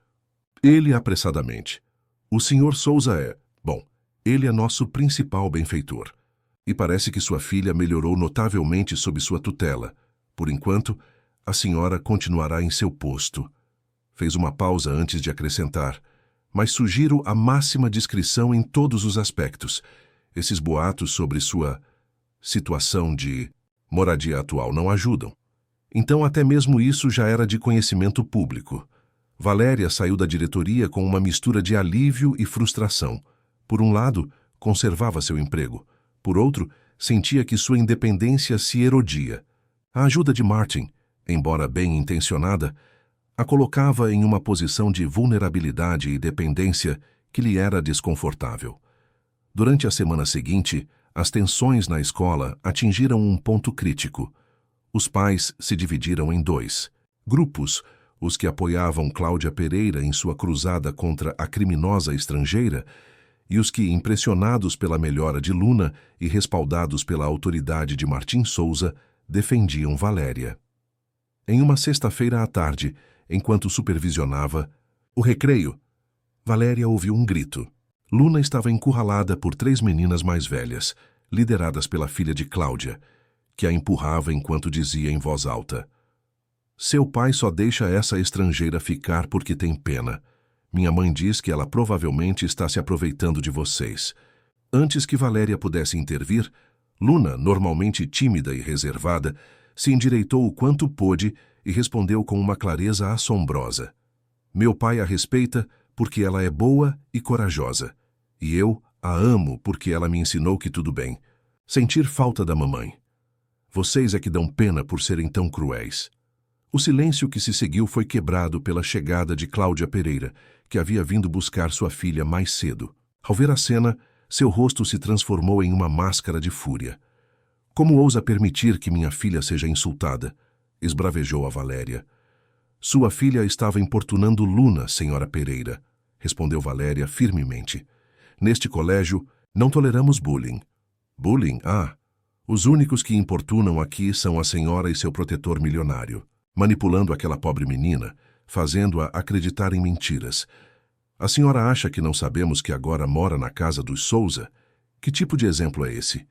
Ele apressadamente. O Sr. Souza é... Bom, ele é nosso principal benfeitor. E parece que sua filha melhorou notavelmente sob sua tutela. Por enquanto, a senhora continuará em seu posto. Fez uma pausa antes de acrescentar. Mas sugiro a máxima discrição em todos os aspectos. Esses boatos sobre sua situação de moradia atual não ajudam. Então até mesmo isso já era de conhecimento público. Valéria saiu da diretoria com uma mistura de alívio e frustração. Por um lado, conservava seu emprego. Por outro, sentia que sua independência se erodia. A ajuda de Martin, embora bem intencionada, a colocava em uma posição de vulnerabilidade e dependência que lhe era desconfortável. Durante a semana seguinte, as tensões na escola atingiram um ponto crítico. Os pais se dividiram em dois grupos, os que apoiavam Cláudia Pereira em sua cruzada contra a criminosa estrangeira e os que, impressionados pela melhora de Luna e respaldados pela autoridade de Martim Souza, defendiam Valéria. Em uma sexta-feira à tarde, enquanto supervisionava o recreio, Valéria ouviu um grito. Luna estava encurralada por 3 meninas mais velhas, lideradas pela filha de Cláudia, que a empurrava enquanto dizia em voz alta: "Seu pai só deixa essa estrangeira ficar porque tem pena. Minha mãe diz que ela provavelmente está se aproveitando de vocês." Antes que Valéria pudesse intervir, Luna, normalmente tímida e reservada, se endireitou o quanto pôde e respondeu com uma clareza assombrosa: "Meu pai a respeita porque ela é boa e corajosa, e eu a amo porque ela me ensinou que tudo bem. Sentir falta da mamãe. Vocês é que dão pena por serem tão cruéis." O silêncio que se seguiu foi quebrado pela chegada de Cláudia Pereira, que havia vindo buscar sua filha mais cedo. Ao ver a cena, seu rosto se transformou em uma máscara de fúria. "Como ousa permitir que minha filha seja insultada?" esbravejou a Valéria. "Sua filha estava importunando Luna, senhora Pereira", respondeu Valéria firmemente. "Neste colégio, não toleramos bullying." "Bullying? Ah, os únicos que importunam aqui são a senhora e seu protetor milionário, manipulando aquela pobre menina, fazendo-a acreditar em mentiras. A senhora acha que não sabemos que agora mora na casa dos Souza? Que tipo de exemplo é esse?"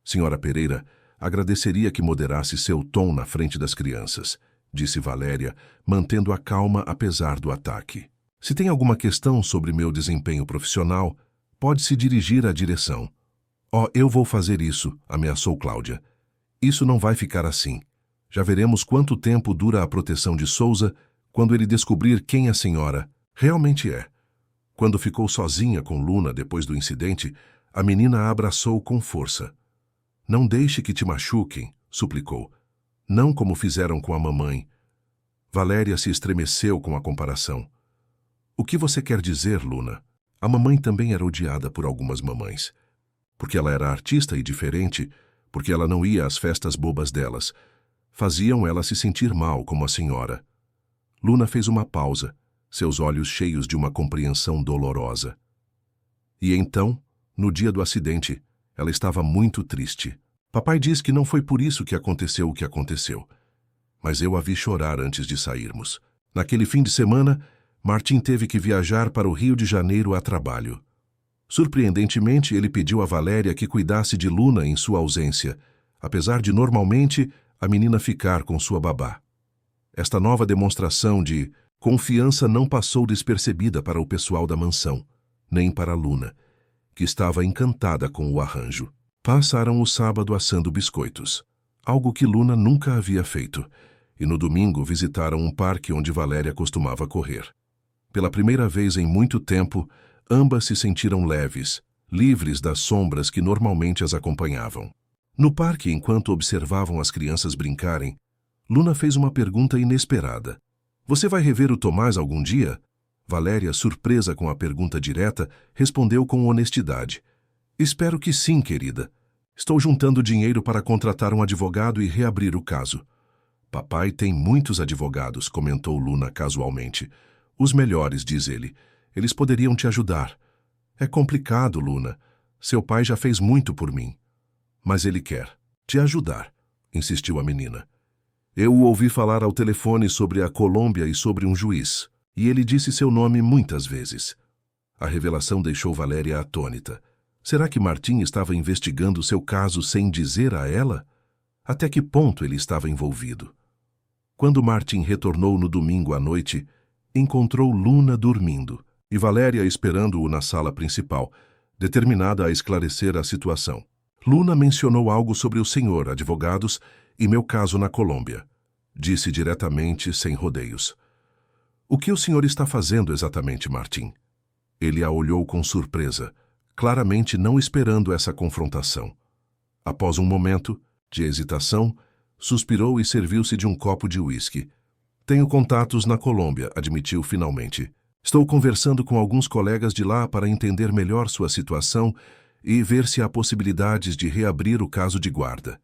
"Senhora Pereira, agradeceria que moderasse seu tom na frente das crianças", disse Valéria, mantendo a calma apesar do ataque. "Se tem alguma questão sobre meu desempenho profissional, pode se dirigir à direção." "Oh, eu vou fazer isso", ameaçou Cláudia. "Isso não vai ficar assim. Já veremos quanto tempo dura a proteção de Souza quando ele descobrir quem a senhora realmente é." Quando ficou sozinha com Luna depois do incidente, a menina a abraçou com força. "Não deixe que te machuquem", suplicou. "Não como fizeram com a mamãe." Valéria se estremeceu com a comparação. "O que você quer dizer, Luna? A mamãe também era odiada por algumas mamães. Porque ela era artista e diferente, porque ela não ia às festas bobas delas. Faziam ela se sentir mal como a senhora." Luna fez uma pausa, seus olhos cheios de uma compreensão dolorosa. "E então, no dia do acidente, ela estava muito triste. Papai diz que não foi por isso que aconteceu o que aconteceu. Mas eu a vi chorar antes de sairmos. Naquele fim de semana, Martim teve que viajar para o Rio de Janeiro a trabalho. Surpreendentemente, ele pediu a Valéria que cuidasse de Luna em sua ausência, apesar de normalmente a menina ficar com sua babá. Esta nova demonstração de confiança não passou despercebida para o pessoal da mansão, nem para Luna, que estava encantada com o arranjo. Passaram o sábado assando biscoitos, algo que Luna nunca havia feito, e no domingo visitaram um parque onde Valéria costumava correr. Pela primeira vez em muito tempo, ambas se sentiram leves, livres das sombras que normalmente as acompanhavam. No parque, enquanto observavam as crianças brincarem, Luna fez uma pergunta inesperada. "Você vai rever o Tomás algum dia?" Valéria, surpresa com a pergunta direta, respondeu com honestidade. "Espero que sim, querida. Estou juntando dinheiro para contratar um advogado e reabrir o caso." "Papai tem muitos advogados", comentou Luna casualmente. "Os melhores", diz ele. "Eles poderiam te ajudar." "É complicado, Luna. Seu pai já fez muito por mim." "Mas ele quer te ajudar", insistiu a menina. "Eu o ouvi falar ao telefone sobre a Colômbia e sobre um juiz, e ele disse seu nome muitas vezes." A revelação deixou Valéria atônita. Será que Martim estava investigando seu caso sem dizer a ela? Até que ponto ele estava envolvido? Quando Martim retornou no domingo à noite, encontrou Luna dormindo e Valéria esperando-o na sala principal, determinada a esclarecer a situação. Luna mencionou algo sobre o senhor, advogados, e meu caso na Colômbia. Disse diretamente, sem rodeios. "O que o senhor está fazendo exatamente, Martim?" Ele a olhou com surpresa, claramente não esperando essa confrontação. Após um momento de hesitação, suspirou e serviu-se de um copo de uísque. "Tenho contatos na Colômbia", admitiu finalmente. "Estou conversando com alguns colegas de lá para entender melhor sua situação e ver se há possibilidades de reabrir o caso de guarda."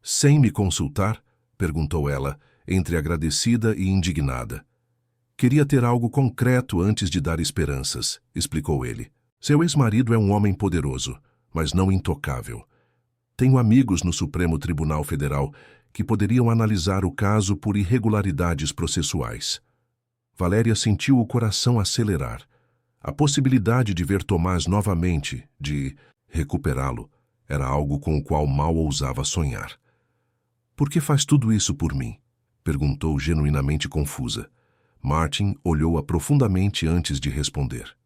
"Sem me consultar?" perguntou ela, entre agradecida e indignada. Queria ter algo concreto antes de dar esperanças, explicou ele. Seu ex-marido é um homem poderoso, mas não intocável. Tenho amigos no Supremo Tribunal Federal que poderiam analisar o caso por irregularidades processuais. Valéria sentiu o coração acelerar. A possibilidade de ver Tomás novamente, de recuperá-lo, era algo com o qual mal ousava sonhar. Por que faz tudo isso por mim? Perguntou genuinamente confusa. Martin olhou-a profundamente antes de responder.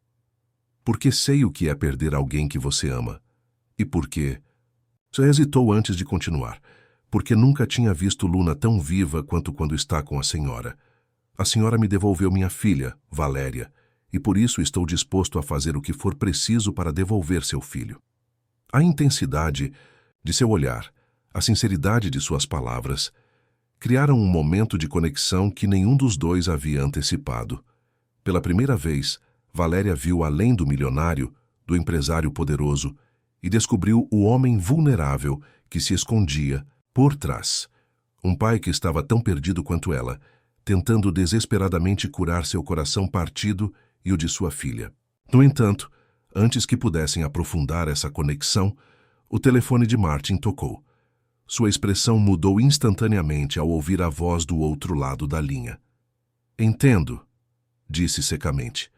Porque sei o que é perder alguém que você ama. E porque... Só hesitou antes de continuar. Porque nunca tinha visto Luna tão viva quanto quando está com a senhora. A senhora me devolveu minha filha, Valéria, e por isso estou disposto a fazer o que for preciso para devolver seu filho. A intensidade de seu olhar, a sinceridade de suas palavras, criaram um momento de conexão que nenhum dos dois havia antecipado. Pela primeira vez, Valéria viu além do milionário, do empresário poderoso, e descobriu o homem vulnerável que se escondia por trás. Um pai que estava tão perdido quanto ela, tentando desesperadamente curar seu coração partido e o de sua filha. No entanto, antes que pudessem aprofundar essa conexão, o telefone de Martin tocou. Sua expressão mudou instantaneamente ao ouvir a voz do outro lado da linha. Entendo, disse secamente.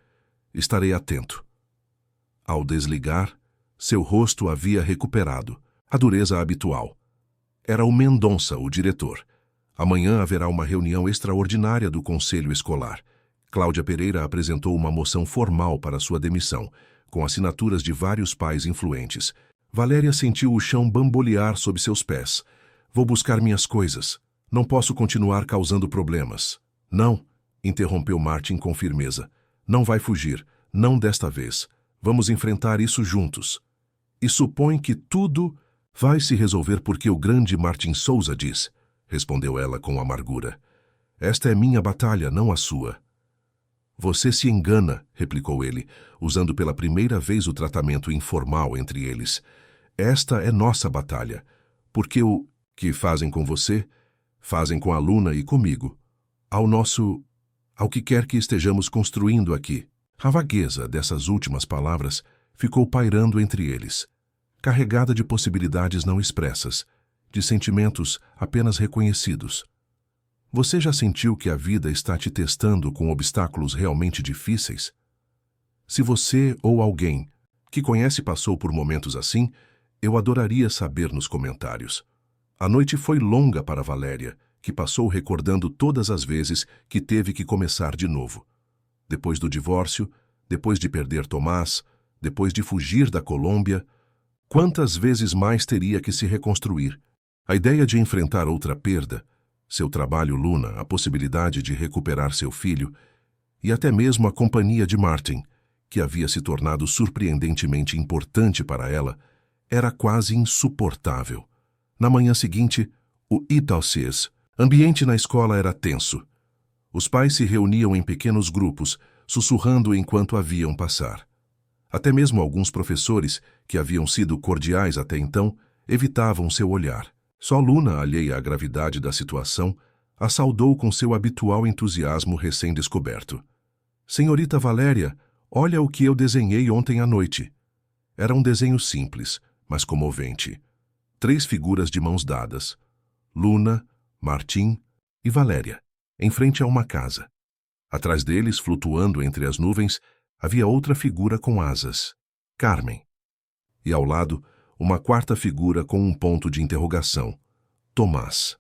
Estarei atento. Ao desligar, seu rosto havia recuperado a dureza habitual. Era o Mendonça, o diretor. Amanhã haverá uma reunião extraordinária do Conselho Escolar. Cláudia Pereira apresentou uma moção formal para sua demissão, com assinaturas de vários pais influentes. Valéria sentiu o chão bambolear sob seus pés. Vou buscar minhas coisas. Não posso continuar causando problemas. Não, interrompeu Martin com firmeza. Não vai fugir, não desta vez. Vamos enfrentar isso juntos. E supõe que tudo vai se resolver porque o grande Martin Souza diz, respondeu ela com amargura. Esta é minha batalha, não a sua. Você se engana, replicou ele, usando pela primeira vez o tratamento informal entre eles. Esta é nossa batalha, porque o que fazem com você, fazem com a Luna e comigo. Ao que quer que estejamos construindo aqui. A vagueza dessas últimas palavras ficou pairando entre eles, carregada de possibilidades não expressas, de sentimentos apenas reconhecidos. Você já sentiu que a vida está te testando com obstáculos realmente difíceis? Se você ou alguém que conhece passou por momentos assim, eu adoraria saber nos comentários. A noite foi longa para Valéria, que passou recordando todas as vezes que teve que começar de novo. Depois do divórcio, depois de perder Tomás, depois de fugir da Colômbia, quantas vezes mais teria que se reconstruir? A ideia de enfrentar outra perda, seu trabalho Luna, a possibilidade de recuperar seu filho, e até mesmo a companhia de Martin, que havia se tornado surpreendentemente importante para ela, era quase insuportável. Na manhã seguinte, o Italces, ambiente na escola era tenso. Os pais se reuniam em pequenos grupos, sussurrando enquanto a viam passar. Até mesmo alguns professores, que haviam sido cordiais até então, evitavam seu olhar. Só Luna, alheia à gravidade da situação, a saudou com seu habitual entusiasmo recém-descoberto. Senhorita Valéria, olha o que eu desenhei ontem à noite. Era um desenho simples, mas comovente. 3 figuras de mãos dadas. Luna, Martim e Valéria, em frente a uma casa. Atrás deles, flutuando entre as nuvens, havia outra figura com asas, Carmen. E ao lado, uma quarta figura com um ponto de interrogação, Tomás.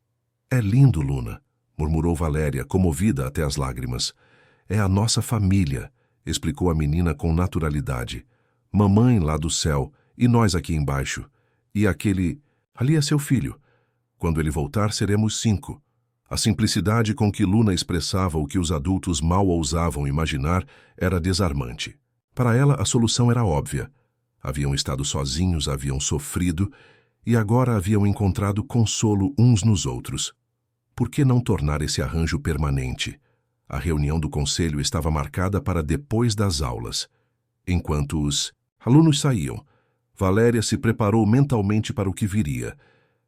É lindo, Luna, murmurou Valéria, comovida até as lágrimas. É a nossa família, explicou a menina com naturalidade. Mamãe lá do céu e nós aqui embaixo. E aquele... ali é seu filho. Quando ele voltar, seremos 5. A simplicidade com que Luna expressava o que os adultos mal ousavam imaginar era desarmante. Para ela, a solução era óbvia. Haviam estado sozinhos, haviam sofrido, e agora haviam encontrado consolo uns nos outros. Por que não tornar esse arranjo permanente? A reunião do conselho estava marcada para depois das aulas. Enquanto os alunos saíam, Valéria se preparou mentalmente para o que viria,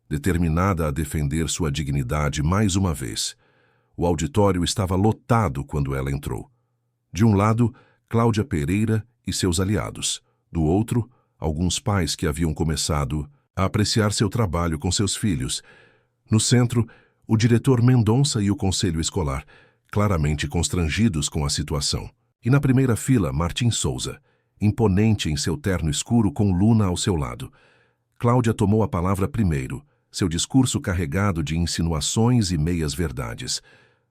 determinada a defender sua dignidade mais uma vez. O auditório estava lotado quando ela entrou. De um lado, Cláudia Pereira e seus aliados. Do outro, alguns pais que haviam começado a apreciar seu trabalho com seus filhos. No centro, o diretor Mendonça e o conselho escolar, claramente constrangidos com a situação. E na primeira fila, Martim Souza, imponente em seu terno escuro com Luna ao seu lado. Cláudia tomou a palavra primeiro, seu discurso carregado de insinuações e meias-verdades.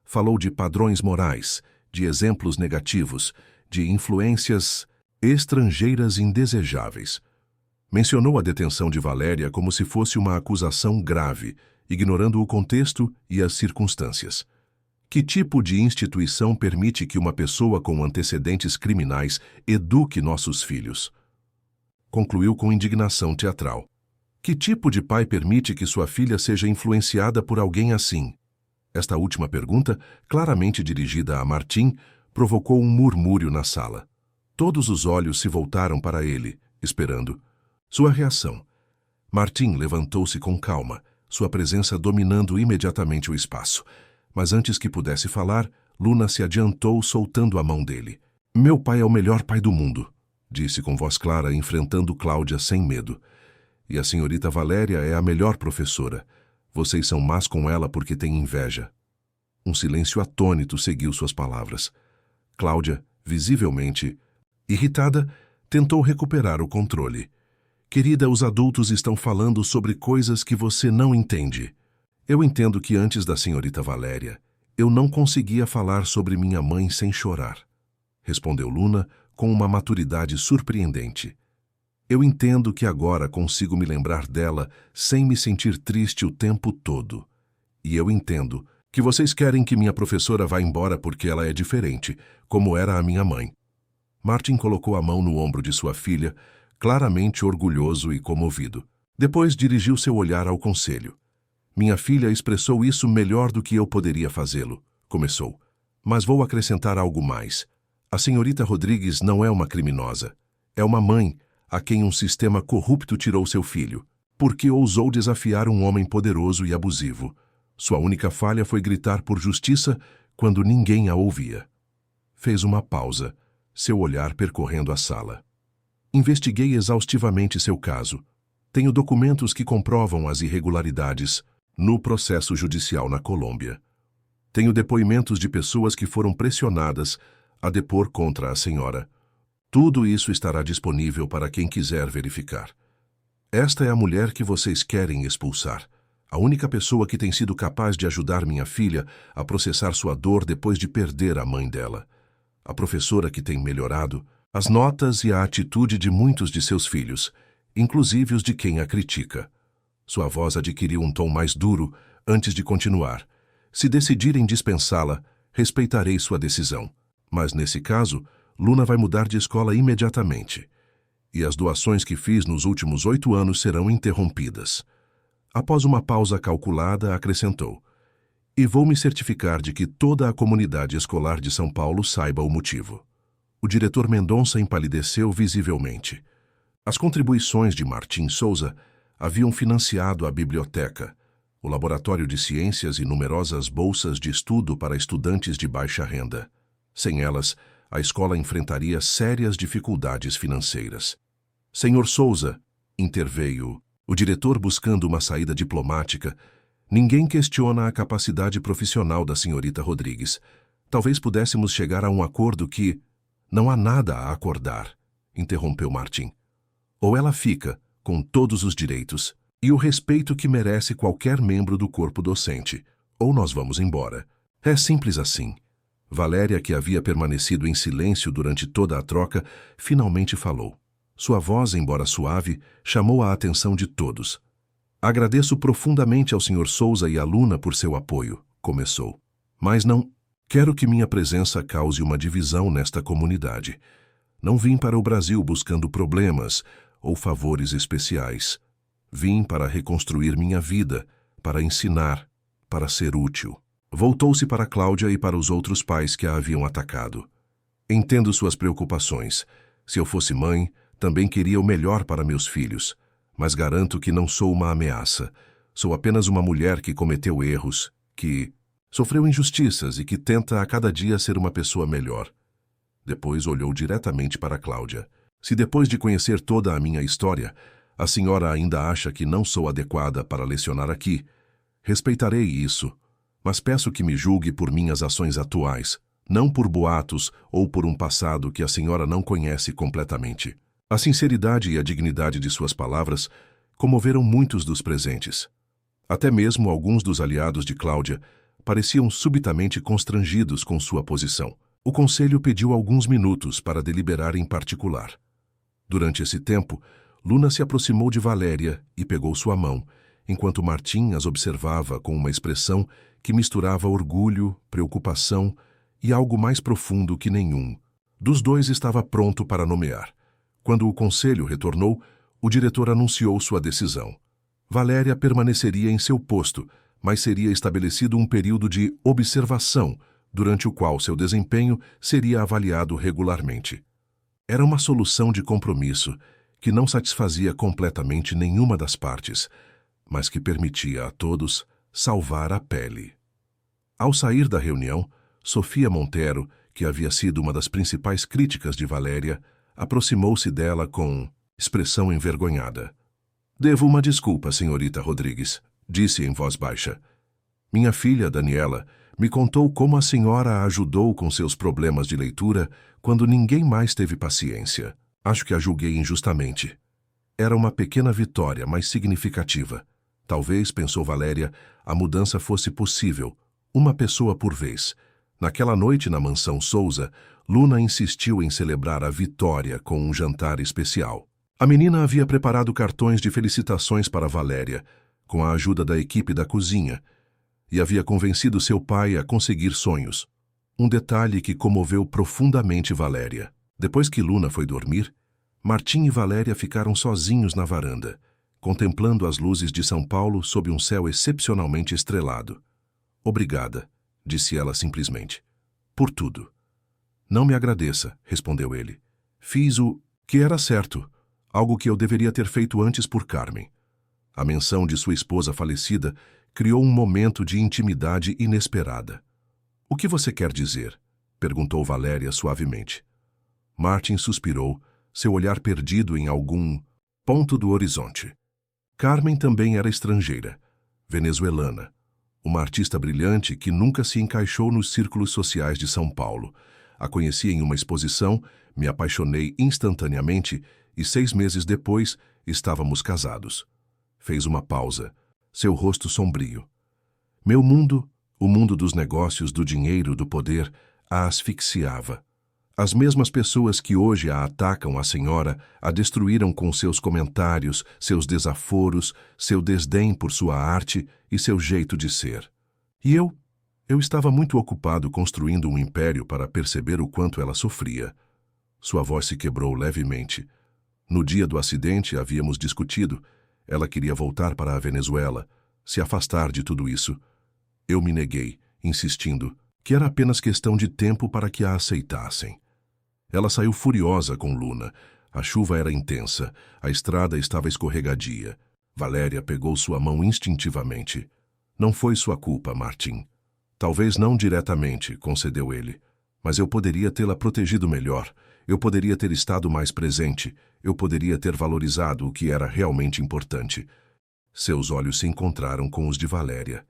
Falou de padrões morais, de exemplos negativos, de influências estrangeiras indesejáveis. Mencionou a detenção de Valéria como se fosse uma acusação grave, ignorando o contexto e as circunstâncias. Que tipo de instituição permite que uma pessoa com antecedentes criminais eduque nossos filhos? Concluiu com indignação teatral. Que tipo de pai permite que sua filha seja influenciada por alguém assim? Esta última pergunta, claramente dirigida a Martim, provocou um murmúrio na sala. Todos os olhos se voltaram para ele, esperando sua reação. Martim levantou-se com calma, sua presença dominando imediatamente o espaço. Mas antes que pudesse falar, Luna se adiantou soltando a mão dele. Meu pai é o melhor pai do mundo, disse com voz clara, enfrentando Cláudia sem medo. E a senhorita Valéria é a melhor professora. Vocês são más com ela porque têm inveja. Um silêncio atônito seguiu suas palavras. Cláudia, visivelmente irritada, tentou recuperar o controle. Querida, os adultos estão falando sobre coisas que você não entende. Eu entendo que antes da senhorita Valéria, eu não conseguia falar sobre minha mãe sem chorar, respondeu Luna com uma maturidade surpreendente. Eu entendo que agora consigo me lembrar dela sem me sentir triste o tempo todo. E eu entendo que vocês querem que minha professora vá embora porque ela é diferente, como era a minha mãe. Martim colocou a mão no ombro de sua filha, claramente orgulhoso e comovido. Depois dirigiu seu olhar ao conselho. Minha filha expressou isso melhor do que eu poderia fazê-lo, começou. Mas vou acrescentar algo mais. A senhorita Rodrigues não é uma criminosa. É uma mãe a quem um sistema corrupto tirou seu filho, porque ousou desafiar um homem poderoso e abusivo. Sua única falha foi gritar por justiça quando ninguém a ouvia. Fez uma pausa, seu olhar percorrendo a sala. Investiguei exaustivamente seu caso. Tenho documentos que comprovam as irregularidades no processo judicial na Colômbia. Tenho depoimentos de pessoas que foram pressionadas a depor contra a senhora. Tudo isso estará disponível para quem quiser verificar. Esta é a mulher que vocês querem expulsar. A única pessoa que tem sido capaz de ajudar minha filha a processar sua dor depois de perder a mãe dela. A professora que tem melhorado as notas e a atitude de muitos de seus filhos, inclusive os de quem a critica. Sua voz adquiriu um tom mais duro antes de continuar. Se decidirem dispensá-la, respeitarei sua decisão. Mas, nesse caso, Luna vai mudar de escola imediatamente. E as doações que fiz nos últimos 8 anos serão interrompidas. Após uma pausa calculada, acrescentou. E vou me certificar de que toda a comunidade escolar de São Paulo saiba o motivo. O diretor Mendonça empalideceu visivelmente. As contribuições de Martim Souza haviam financiado a biblioteca, o laboratório de ciências e numerosas bolsas de estudo para estudantes de baixa renda. Sem elas, a escola enfrentaria sérias dificuldades financeiras. Senhor Souza, interveio o diretor buscando uma saída diplomática, ninguém questiona a capacidade profissional da senhorita Rodrigues. Talvez pudéssemos chegar a um acordo que... Não há nada a acordar, interrompeu Martim. Ou ela fica, com todos os direitos, e o respeito que merece qualquer membro do corpo docente, ou nós vamos embora. É simples assim. Valéria, que havia permanecido em silêncio durante toda a troca, finalmente falou. Sua voz, embora suave, chamou a atenção de todos. Agradeço profundamente ao Sr. Souza e à Luna por seu apoio, começou. Mas não quero que minha presença cause uma divisão nesta comunidade. Não vim para o Brasil buscando problemas ou favores especiais. Vim para reconstruir minha vida, para ensinar, para ser útil. Voltou-se para Cláudia e para os outros pais que a haviam atacado. Entendo suas preocupações. Se eu fosse mãe, também queria o melhor para meus filhos. Mas garanto que não sou uma ameaça. Sou apenas uma mulher que cometeu erros, que... Sofreu injustiças e que tenta a cada dia ser uma pessoa melhor. Depois olhou diretamente para Cláudia. Se depois de conhecer toda a minha história, a senhora ainda acha que não sou adequada para lecionar aqui, respeitarei isso, mas peço que me julgue por minhas ações atuais, não por boatos ou por um passado que a senhora não conhece completamente. A sinceridade e a dignidade de suas palavras comoveram muitos dos presentes. Até mesmo alguns dos aliados de Cláudia pareciam subitamente constrangidos com sua posição. O conselho pediu alguns minutos para deliberar em particular. Durante esse tempo, Luna se aproximou de Valéria e pegou sua mão, enquanto Martim as observava com uma expressão que misturava orgulho, preocupação e algo mais profundo que nenhum. Dos dois estava pronto para nomear. Quando o conselho retornou, o diretor anunciou sua decisão. Valéria permaneceria em seu posto, mas seria estabelecido um período de observação, durante o qual seu desempenho seria avaliado regularmente. Era uma solução de compromisso que não satisfazia completamente nenhuma das partes, mas que permitia a todos salvar a pele. Ao sair da reunião, Sofia Montero, que havia sido uma das principais críticas de Valéria, aproximou-se dela com expressão envergonhada. «Devo uma desculpa, senhorita Rodrigues», disse em voz baixa. «Minha filha, Daniela, me contou como a senhora a ajudou com seus problemas de leitura quando ninguém mais teve paciência. Acho que a julguei injustamente. Era uma pequena vitória, mas significativa. Talvez, pensou Valéria, a mudança fosse possível, uma pessoa por vez. Naquela noite na mansão Souza, Luna insistiu em celebrar a vitória com um jantar especial. A menina havia preparado cartões de felicitações para Valéria, com a ajuda da equipe da cozinha, e havia convencido seu pai a conseguir sonhos. Um detalhe que comoveu profundamente Valéria. Depois que Luna foi dormir, Martim e Valéria ficaram sozinhos na varanda, contemplando as luzes de São Paulo sob um céu excepcionalmente estrelado. «Obrigada», disse ela simplesmente. «Por tudo». «Não me agradeça», respondeu ele. «Fiz o que era certo, algo que eu deveria ter feito antes por Carmen». A menção de sua esposa falecida criou um momento de intimidade inesperada. «O que você quer dizer?» perguntou Valéria suavemente. Martin suspirou, seu olhar perdido em algum ponto do horizonte. Carmen também era estrangeira, venezuelana, uma artista brilhante que nunca se encaixou nos círculos sociais de São Paulo. A conheci em uma exposição, me apaixonei instantaneamente e 6 meses depois estávamos casados. Fez uma pausa, seu rosto sombrio. Meu mundo, o mundo dos negócios, do dinheiro, do poder, a asfixiava. As mesmas pessoas que hoje a atacam a senhora a destruíram com seus comentários, seus desaforos, seu desdém por sua arte e seu jeito de ser. E eu estava muito ocupado construindo um império para perceber o quanto ela sofria. Sua voz se quebrou levemente. No dia do acidente havíamos discutido. Ela queria voltar para a Venezuela, se afastar de tudo isso. Eu me neguei, insistindo que era apenas questão de tempo para que a aceitassem. Ela saiu furiosa com Luna. A chuva era intensa, a estrada estava escorregadia. Valéria pegou sua mão instintivamente. Não foi sua culpa, Martim. Talvez não diretamente, concedeu ele. Mas eu poderia tê-la protegido melhor. Eu poderia ter estado mais presente. Eu poderia ter valorizado o que era realmente importante. Seus olhos se encontraram com os de Valéria.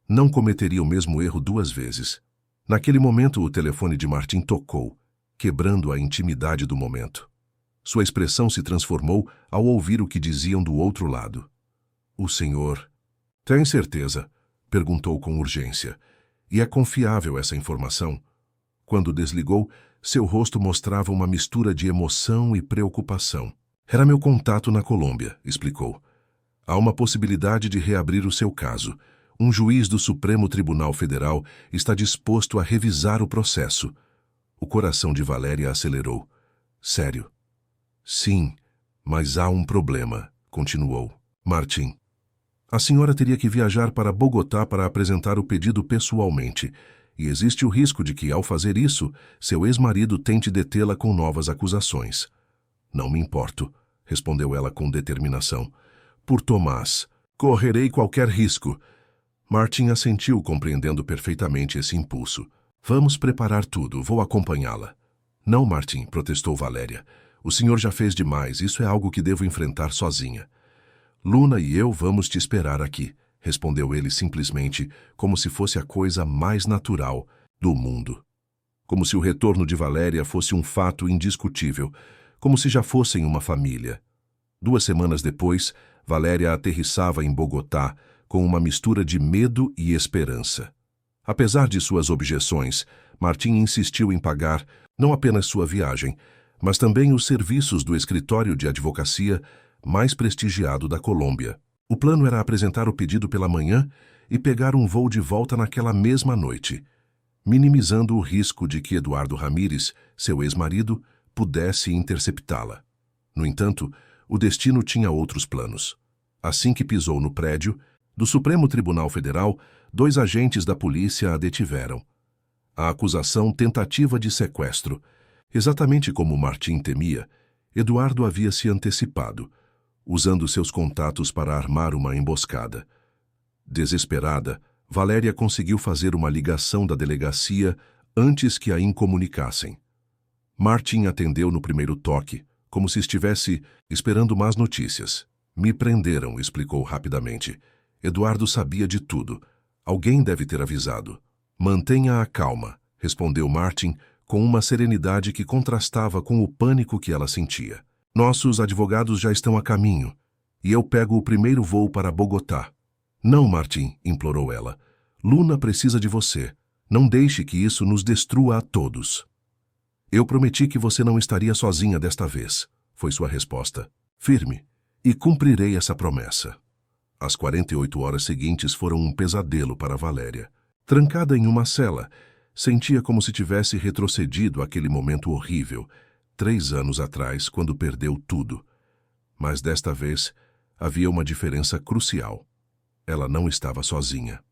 Não cometeria o mesmo erro 2 vezes. Naquele momento, o telefone de Martim tocou, quebrando a intimidade do momento. Sua expressão se transformou ao ouvir o que diziam do outro lado. O senhor... Tem certeza? Perguntou com urgência. E é confiável essa informação? Quando desligou, seu rosto mostrava uma mistura de emoção e preocupação. Era meu contato na Colômbia, explicou. Há uma possibilidade de reabrir o seu caso. Um juiz do Supremo Tribunal Federal está disposto a revisar o processo. O coração de Valéria acelerou. Sério? Sim, mas há um problema, continuou. Martim, a senhora teria que viajar para Bogotá para apresentar o pedido pessoalmente, e existe o risco de que, ao fazer isso, seu ex-marido tente detê-la com novas acusações. Não me importo, respondeu ela com determinação. Por Tomás, correrei qualquer risco. Martin assentiu, compreendendo perfeitamente esse impulso. Vamos preparar tudo, vou acompanhá-la. Não, Martin, protestou Valéria. O senhor já fez demais, isso é algo que devo enfrentar sozinha. Luna e eu vamos te esperar aqui, respondeu ele simplesmente, como se fosse a coisa mais natural do mundo. Como se o retorno de Valéria fosse um fato indiscutível, como se já fossem uma família. 2 semanas depois, Valéria aterrissava em Bogotá com uma mistura de medo e esperança. Apesar de suas objeções, Martim insistiu em pagar não apenas sua viagem, mas também os serviços do escritório de advocacia mais prestigiado da Colômbia. O plano era apresentar o pedido pela manhã e pegar um voo de volta naquela mesma noite, minimizando o risco de que Eduardo Ramírez, seu ex-marido, pudesse interceptá-la. No entanto, o destino tinha outros planos. Assim que pisou no prédio do Supremo Tribunal Federal, 2 agentes da polícia a detiveram. A acusação tentativa de sequestro. Exatamente como Martim temia, Eduardo havia se antecipado, usando seus contatos para armar uma emboscada. Desesperada, Valéria conseguiu fazer uma ligação da delegacia antes que a incomunicassem. Martim atendeu no primeiro toque, como se estivesse esperando más notícias. Me prenderam, explicou rapidamente. Eduardo sabia de tudo. Alguém deve ter avisado. Mantenha a calma, respondeu Martin com uma serenidade que contrastava com o pânico que ela sentia. Nossos advogados já estão a caminho, e eu pego o primeiro voo para Bogotá. Não, Martin, implorou ela. Luna precisa de você. Não deixe que isso nos destrua a todos. Eu prometi que você não estaria sozinha desta vez, foi sua resposta. Firme. E cumprirei essa promessa. As 48 horas seguintes foram um pesadelo para Valéria. Trancada em uma cela, sentia como se tivesse retrocedido àquele momento horrível, 3 anos atrás, quando perdeu tudo. Mas desta vez, havia uma diferença crucial. Ela não estava sozinha.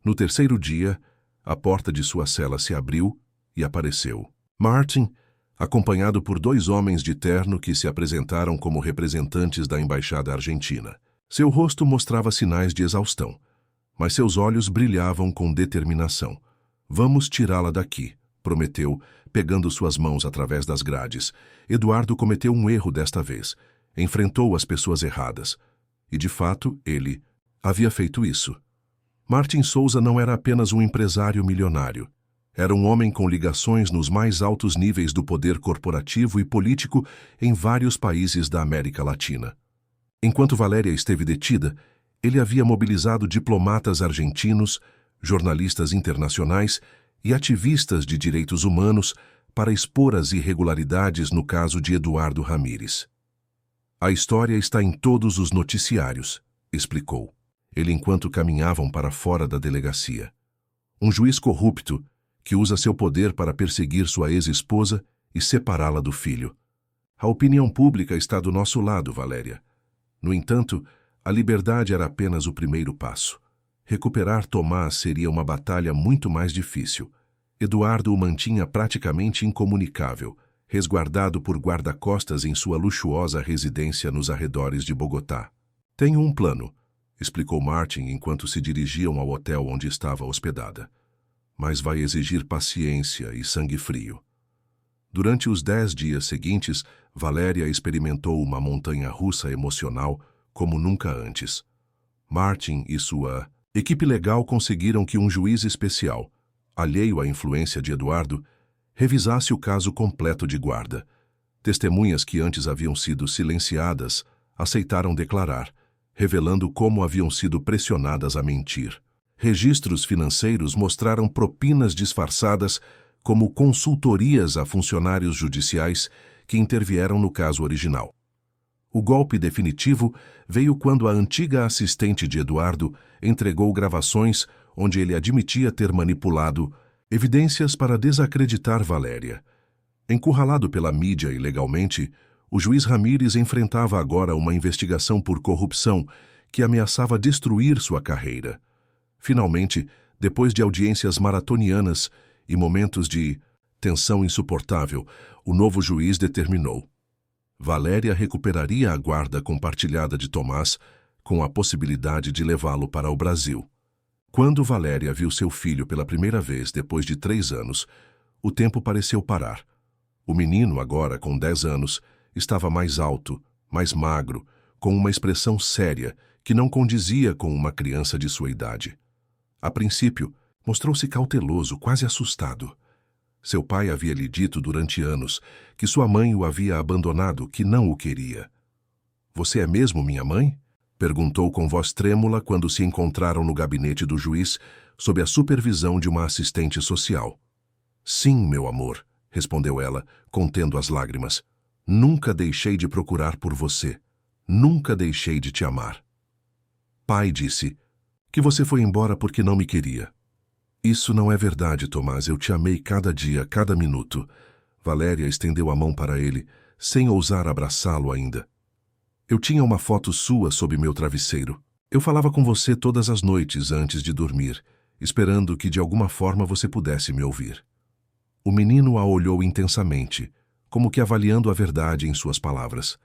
No terceiro dia, a porta de sua cela se abriu e apareceu Martin, acompanhado por 2 homens de terno que se apresentaram como representantes da embaixada argentina. Seu rosto mostrava sinais de exaustão, mas seus olhos brilhavam com determinação. Vamos tirá-la daqui, prometeu, pegando suas mãos através das grades. Eduardo cometeu um erro desta vez. Enfrentou as pessoas erradas. E, de fato, ele havia feito isso. Martin Souza não era apenas um empresário milionário. Era um homem com ligações nos mais altos níveis do poder corporativo e político em vários países da América Latina. Enquanto Valéria esteve detida, ele havia mobilizado diplomatas argentinos, jornalistas internacionais e ativistas de direitos humanos para expor as irregularidades no caso de Eduardo Ramírez. A história está em todos os noticiários, explicou ele enquanto caminhavam para fora da delegacia. Um juiz corrupto que usa seu poder para perseguir sua ex-esposa e separá-la do filho. A opinião pública está do nosso lado, Valéria. No entanto, a liberdade era apenas o primeiro passo. Recuperar Tomás seria uma batalha muito mais difícil. Eduardo o mantinha praticamente incomunicável, resguardado por guarda-costas em sua luxuosa residência nos arredores de Bogotá. Tenho um plano, explicou Martin enquanto se dirigiam ao hotel onde estava hospedada. Mas vai exigir paciência e sangue frio. Durante os 10 dias seguintes, Valéria experimentou uma montanha-russa emocional como nunca antes. Martin e sua equipe legal conseguiram que um juiz especial, alheio à influência de Eduardo, revisasse o caso completo de guarda. Testemunhas que antes haviam sido silenciadas aceitaram declarar, revelando como haviam sido pressionadas a mentir. Registros financeiros mostraram propinas disfarçadas como consultorias a funcionários judiciais que intervieram no caso original. O golpe definitivo veio quando a antiga assistente de Eduardo entregou gravações onde ele admitia ter manipulado evidências para desacreditar Valéria. Encurralado pela mídia ilegalmente, o juiz Ramírez enfrentava agora uma investigação por corrupção que ameaçava destruir sua carreira. Finalmente, depois de audiências maratonianas e momentos de tensão insuportável, o novo juiz determinou: Valéria recuperaria a guarda compartilhada de Tomás com a possibilidade de levá-lo para o Brasil. Quando Valéria viu seu filho pela primeira vez depois de 3 anos, o tempo pareceu parar. O menino, agora com 10 anos, estava mais alto, mais magro, com uma expressão séria que não condizia com uma criança de sua idade. A princípio, mostrou-se cauteloso, quase assustado. Seu pai havia lhe dito durante anos que sua mãe o havia abandonado, que não o queria. "Você é mesmo minha mãe?" perguntou com voz trêmula quando se encontraram no gabinete do juiz, sob a supervisão de uma assistente social. "Sim, meu amor", respondeu ela, contendo as lágrimas. "Nunca deixei de procurar por você. Nunca deixei de te amar." "Pai disse que você foi embora porque não me queria." "Isso não é verdade, Tomás. Eu te amei cada dia, cada minuto." Valéria estendeu a mão para ele, sem ousar abraçá-lo ainda. "Eu tinha uma foto sua sob meu travesseiro. Eu falava com você todas as noites antes de dormir, esperando que de alguma forma você pudesse me ouvir." O menino a olhou intensamente, como que avaliando a verdade em suas palavras.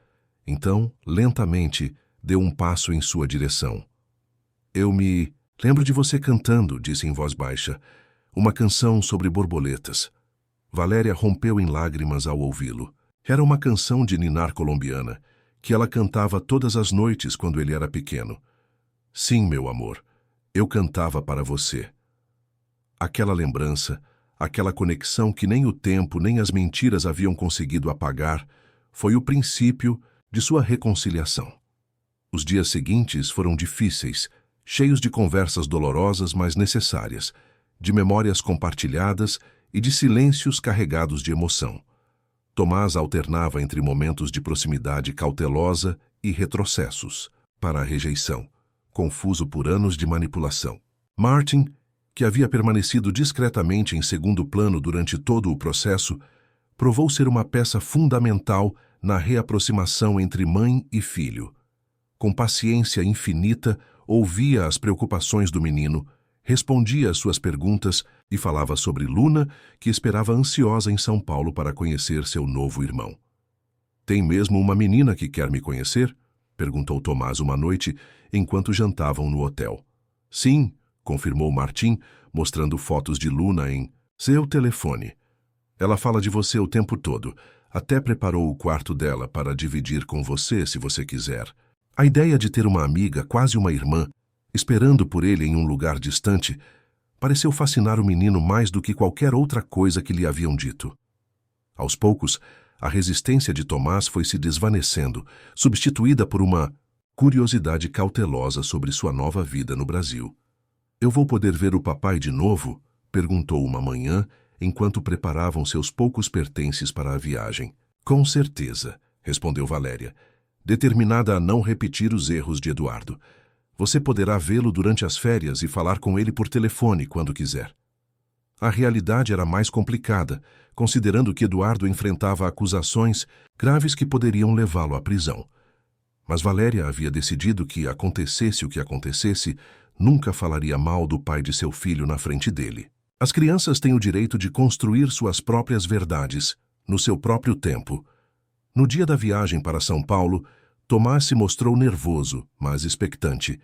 Então, lentamente, deu um passo em sua direção. "Eu me lembro de você cantando", disse em voz baixa, "uma canção sobre borboletas." Valéria rompeu em lágrimas ao ouvi-lo. Era uma canção de ninar colombiana, que ela cantava todas as noites quando ele era pequeno. "Sim, meu amor, eu cantava para você." Aquela lembrança, aquela conexão que nem o tempo nem as mentiras haviam conseguido apagar, foi o princípio de sua reconciliação. Os dias seguintes foram difíceis, cheios de conversas dolorosas, mas necessárias, de memórias compartilhadas e de silêncios carregados de emoção. Tomás alternava entre momentos de proximidade cautelosa e retrocessos para a rejeição, confuso por anos de manipulação. Martin, que havia permanecido discretamente em segundo plano durante todo o processo, provou ser uma peça fundamental na reaproximação entre mãe e filho. Com paciência infinita, ouvia as preocupações do menino, respondia às suas perguntas e falava sobre Luna, que esperava ansiosa em São Paulo para conhecer seu novo irmão. "Tem mesmo uma menina que quer me conhecer?" perguntou Tomás uma noite, enquanto jantavam no hotel. "Sim", confirmou Martim, mostrando fotos de Luna em seu telefone. "Ela fala de você o tempo todo. Até preparou o quarto dela para dividir com você, se você quiser." A ideia de ter uma amiga, quase uma irmã, esperando por ele em um lugar distante, pareceu fascinar o menino mais do que qualquer outra coisa que lhe haviam dito. Aos poucos, a resistência de Tomás foi se desvanecendo, substituída por uma curiosidade cautelosa sobre sua nova vida no Brasil. "Eu vou poder ver o papai de novo?" perguntou uma manhã, enquanto preparavam seus poucos pertences para a viagem. "Com certeza", respondeu Valéria, determinada a não repetir os erros de Eduardo. "Você poderá vê-lo durante as férias e falar com ele por telefone quando quiser." A realidade era mais complicada, considerando que Eduardo enfrentava acusações graves que poderiam levá-lo à prisão. Mas Valéria havia decidido que, acontecesse o que acontecesse, nunca falaria mal do pai de seu filho na frente dele. As crianças têm o direito de construir suas próprias verdades, no seu próprio tempo. No dia da viagem para São Paulo, Tomás se mostrou nervoso, mas expectante.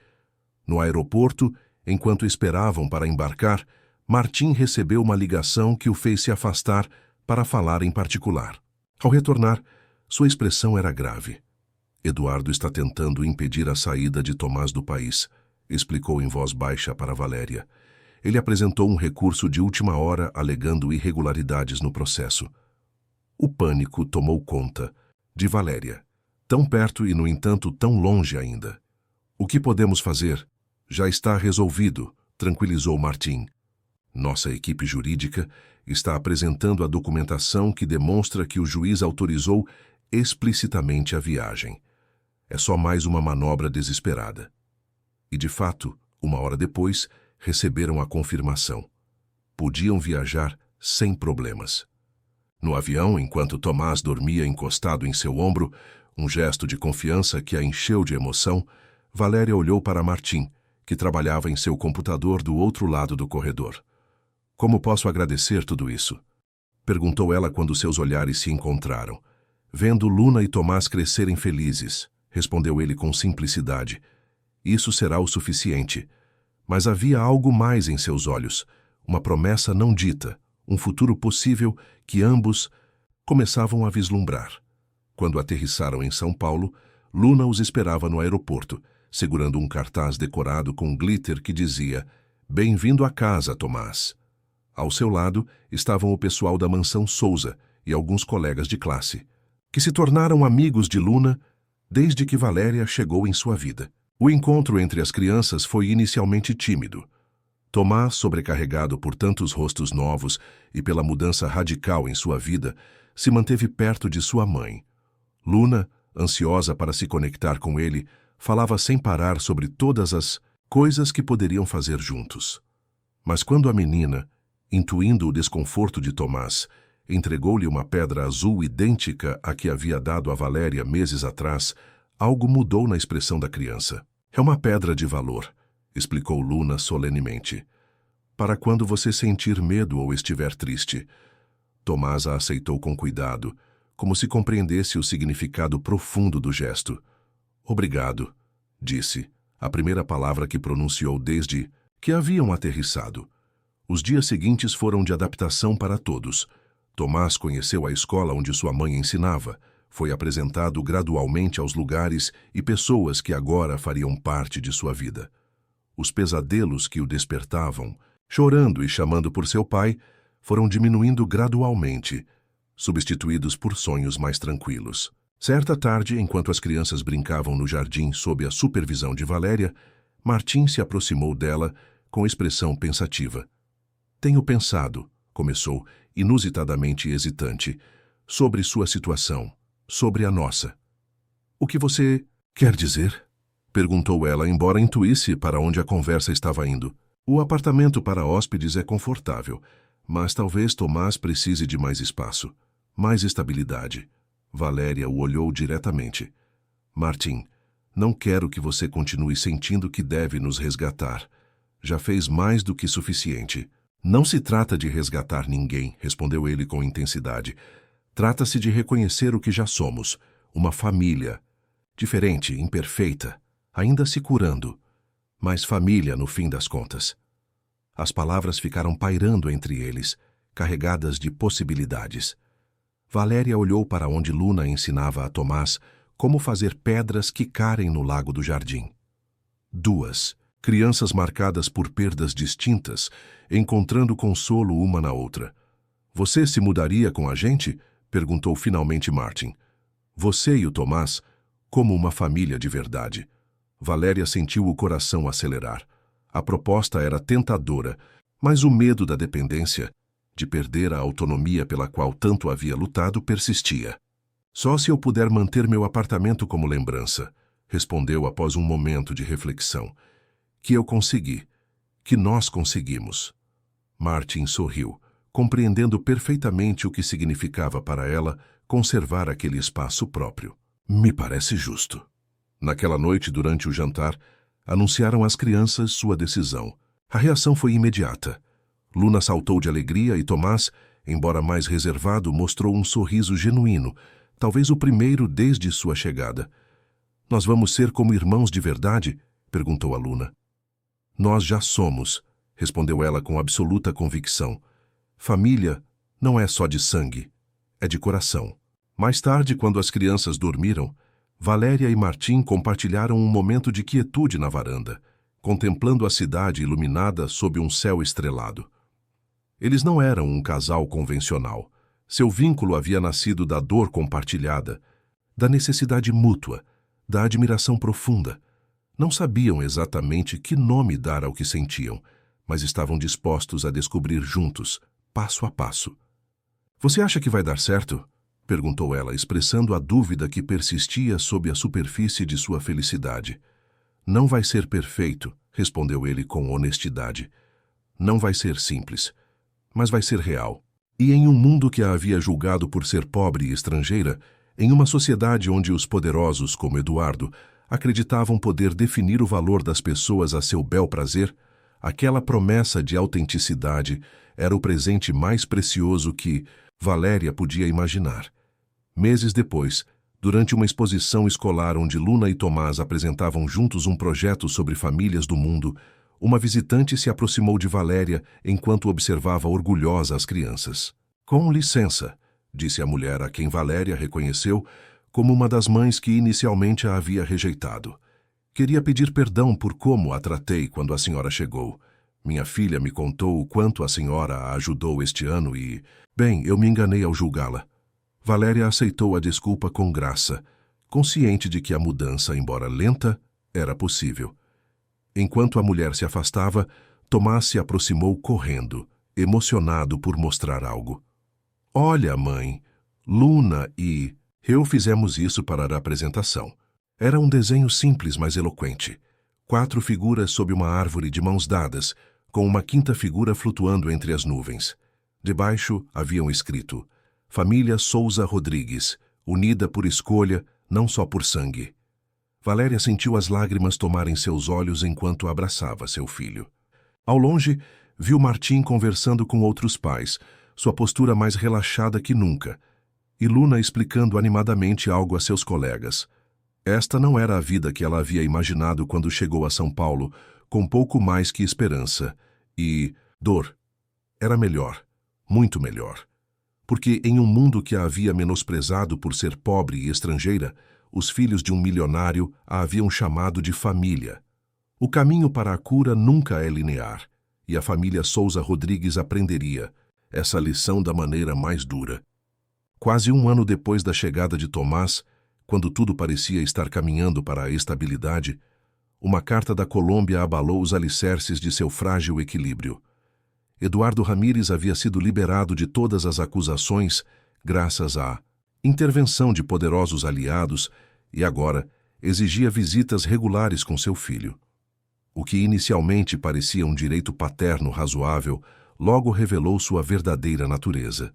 No aeroporto, enquanto esperavam para embarcar, Martim recebeu uma ligação que o fez se afastar para falar em particular. Ao retornar, sua expressão era grave. "Eduardo está tentando impedir a saída de Tomás do país", explicou em voz baixa para Valéria. "Ele apresentou um recurso de última hora alegando irregularidades no processo." O pânico tomou conta de Valéria, tão perto e, no entanto, tão longe ainda. "O que podemos fazer? Já está resolvido", tranquilizou Martim. "Nossa equipe jurídica está apresentando a documentação que demonstra que o juiz autorizou explicitamente a viagem. É só mais uma manobra desesperada." E, de fato, uma hora depois, receberam a confirmação. Podiam viajar sem problemas. No avião, enquanto Tomás dormia encostado em seu ombro, um gesto de confiança que a encheu de emoção, Valéria olhou para Martim, que trabalhava em seu computador do outro lado do corredor. "Como posso agradecer tudo isso?" perguntou ela quando seus olhares se encontraram. "Vendo Luna e Tomás crescerem felizes", respondeu ele com simplicidade. "Isso será o suficiente. Mas havia algo mais em seus olhos, uma promessa não dita, um futuro possível que ambos começavam a vislumbrar. Quando aterrissaram em São Paulo, Luna os esperava no aeroporto, segurando um cartaz decorado com glitter que dizia: "Bem-vindo à casa, Tomás." Ao seu lado estavam o pessoal da Mansão Souza e alguns colegas de classe, que se tornaram amigos de Luna desde que Valéria chegou em sua vida. O encontro entre as crianças foi inicialmente tímido. Tomás, sobrecarregado por tantos rostos novos e pela mudança radical em sua vida, se manteve perto de sua mãe. Luna, ansiosa para se conectar com ele, falava sem parar sobre todas as coisas que poderiam fazer juntos. Mas quando a menina, intuindo o desconforto de Tomás, entregou-lhe uma pedra azul idêntica à que havia dado a Valéria meses atrás, algo mudou na expressão da criança. "É uma pedra de valor", explicou Luna solenemente. "Para quando você sentir medo ou estiver triste." Tomás a aceitou com cuidado, como se compreendesse o significado profundo do gesto. "Obrigado", disse, a primeira palavra que pronunciou desde que haviam aterrissado. Os dias seguintes foram de adaptação para todos. Tomás conheceu a escola onde sua mãe ensinava, foi apresentado gradualmente aos lugares e pessoas que agora fariam parte de sua vida. Os pesadelos que o despertavam, chorando e chamando por seu pai, foram diminuindo gradualmente, substituídos por sonhos mais tranquilos. Certa tarde, enquanto as crianças brincavam no jardim sob a supervisão de Valéria, Martim se aproximou dela com expressão pensativa. "Tenho pensado", começou, inusitadamente hesitante, "sobre sua situação, sobre a nossa." "O que você quer dizer?" perguntou ela, embora intuísse para onde a conversa estava indo. "O apartamento para hóspedes é confortável, mas talvez Tomás precise de mais espaço, mais estabilidade." Valéria o olhou diretamente. "Martim, não quero que você continue sentindo que deve nos resgatar. Já fez mais do que suficiente." "Não se trata de resgatar ninguém", respondeu ele com intensidade. "Trata-se de reconhecer o que já somos, uma família. Diferente, imperfeita, ainda se curando, mas família no fim das contas." As palavras ficaram pairando entre eles, carregadas de possibilidades. Valéria olhou para onde Luna ensinava a Tomás como fazer pedras quicarem no lago do jardim. Duas crianças marcadas por perdas distintas, encontrando consolo uma na outra. "Você se mudaria com a gente?" perguntou finalmente Martin. "Você e o Tomás, como uma família de verdade." Valéria sentiu o coração acelerar. A proposta era tentadora, mas o medo da dependência, de perder a autonomia pela qual tanto havia lutado, persistia. "Só se eu puder manter meu apartamento como lembrança", respondeu após um momento de reflexão. "Que eu consegui, que nós conseguimos." Martin sorriu, compreendendo perfeitamente o que significava para ela conservar aquele espaço próprio. "Me parece justo." Naquela noite, durante o jantar, anunciaram às crianças sua decisão. A reação foi imediata. Luna saltou de alegria e Tomás, embora mais reservado, mostrou um sorriso genuíno, talvez o primeiro desde sua chegada. "Nós vamos ser como irmãos de verdade?" perguntou a Luna. "Nós já somos", respondeu ela com absoluta convicção. "Família não é só de sangue, é de coração." Mais tarde, quando as crianças dormiram, Valéria e Martim compartilharam um momento de quietude na varanda, contemplando a cidade iluminada sob um céu estrelado. Eles não eram um casal convencional. Seu vínculo havia nascido da dor compartilhada, da necessidade mútua, da admiração profunda. Não sabiam exatamente que nome dar ao que sentiam, mas estavam dispostos a descobrir juntos, passo a passo. "Você acha que vai dar certo?" perguntou ela, expressando a dúvida que persistia sob a superfície de sua felicidade. "Não vai ser perfeito", respondeu ele com honestidade. "Não vai ser simples, mas vai ser real." E em um mundo que a havia julgado por ser pobre e estrangeira, em uma sociedade onde os poderosos, como Eduardo, acreditavam poder definir o valor das pessoas a seu bel prazer, aquela promessa de autenticidade era o presente mais precioso que Valéria podia imaginar. Meses depois, durante uma exposição escolar onde Luna e Tomás apresentavam juntos um projeto sobre famílias do mundo, uma visitante se aproximou de Valéria enquanto observava orgulhosa as crianças. Com licença, disse a mulher a quem Valéria reconheceu como uma das mães que inicialmente a havia rejeitado. Queria pedir perdão por como a tratei quando a senhora chegou. Minha filha me contou o quanto a senhora a ajudou este ano e... Bem, eu me enganei ao julgá-la. Valéria aceitou a desculpa com graça, consciente de que a mudança, embora lenta, era possível. Enquanto a mulher se afastava, Tomás se aproximou correndo, emocionado por mostrar algo. Olha, mãe, Luna e eu fizemos isso para a apresentação. Era um desenho simples, mas eloquente. 4 figuras sob uma árvore de mãos dadas, com uma quinta figura flutuando entre as nuvens. Debaixo haviam escrito: Família Souza Rodrigues, unida por escolha, não só por sangue. Valéria sentiu as lágrimas tomarem seus olhos enquanto abraçava seu filho. Ao longe, viu Martim conversando com outros pais, sua postura mais relaxada que nunca, e Luna explicando animadamente algo a seus colegas. Esta não era a vida que ela havia imaginado quando chegou a São Paulo, com pouco mais que esperança e dor. Era melhor, muito melhor. Porque em um mundo que a havia menosprezado por ser pobre e estrangeira, os filhos de um milionário a haviam chamado de família. O caminho para a cura nunca é linear, e a família Souza Rodrigues aprenderia essa lição da maneira mais dura. Quase um ano depois da chegada de Tomás, quando tudo parecia estar caminhando para a estabilidade, uma carta da Colômbia abalou os alicerces de seu frágil equilíbrio. Eduardo Ramírez havia sido liberado de todas as acusações graças à intervenção de poderosos aliados e agora exigia visitas regulares com seu filho. O que inicialmente parecia um direito paterno razoável, logo revelou sua verdadeira natureza.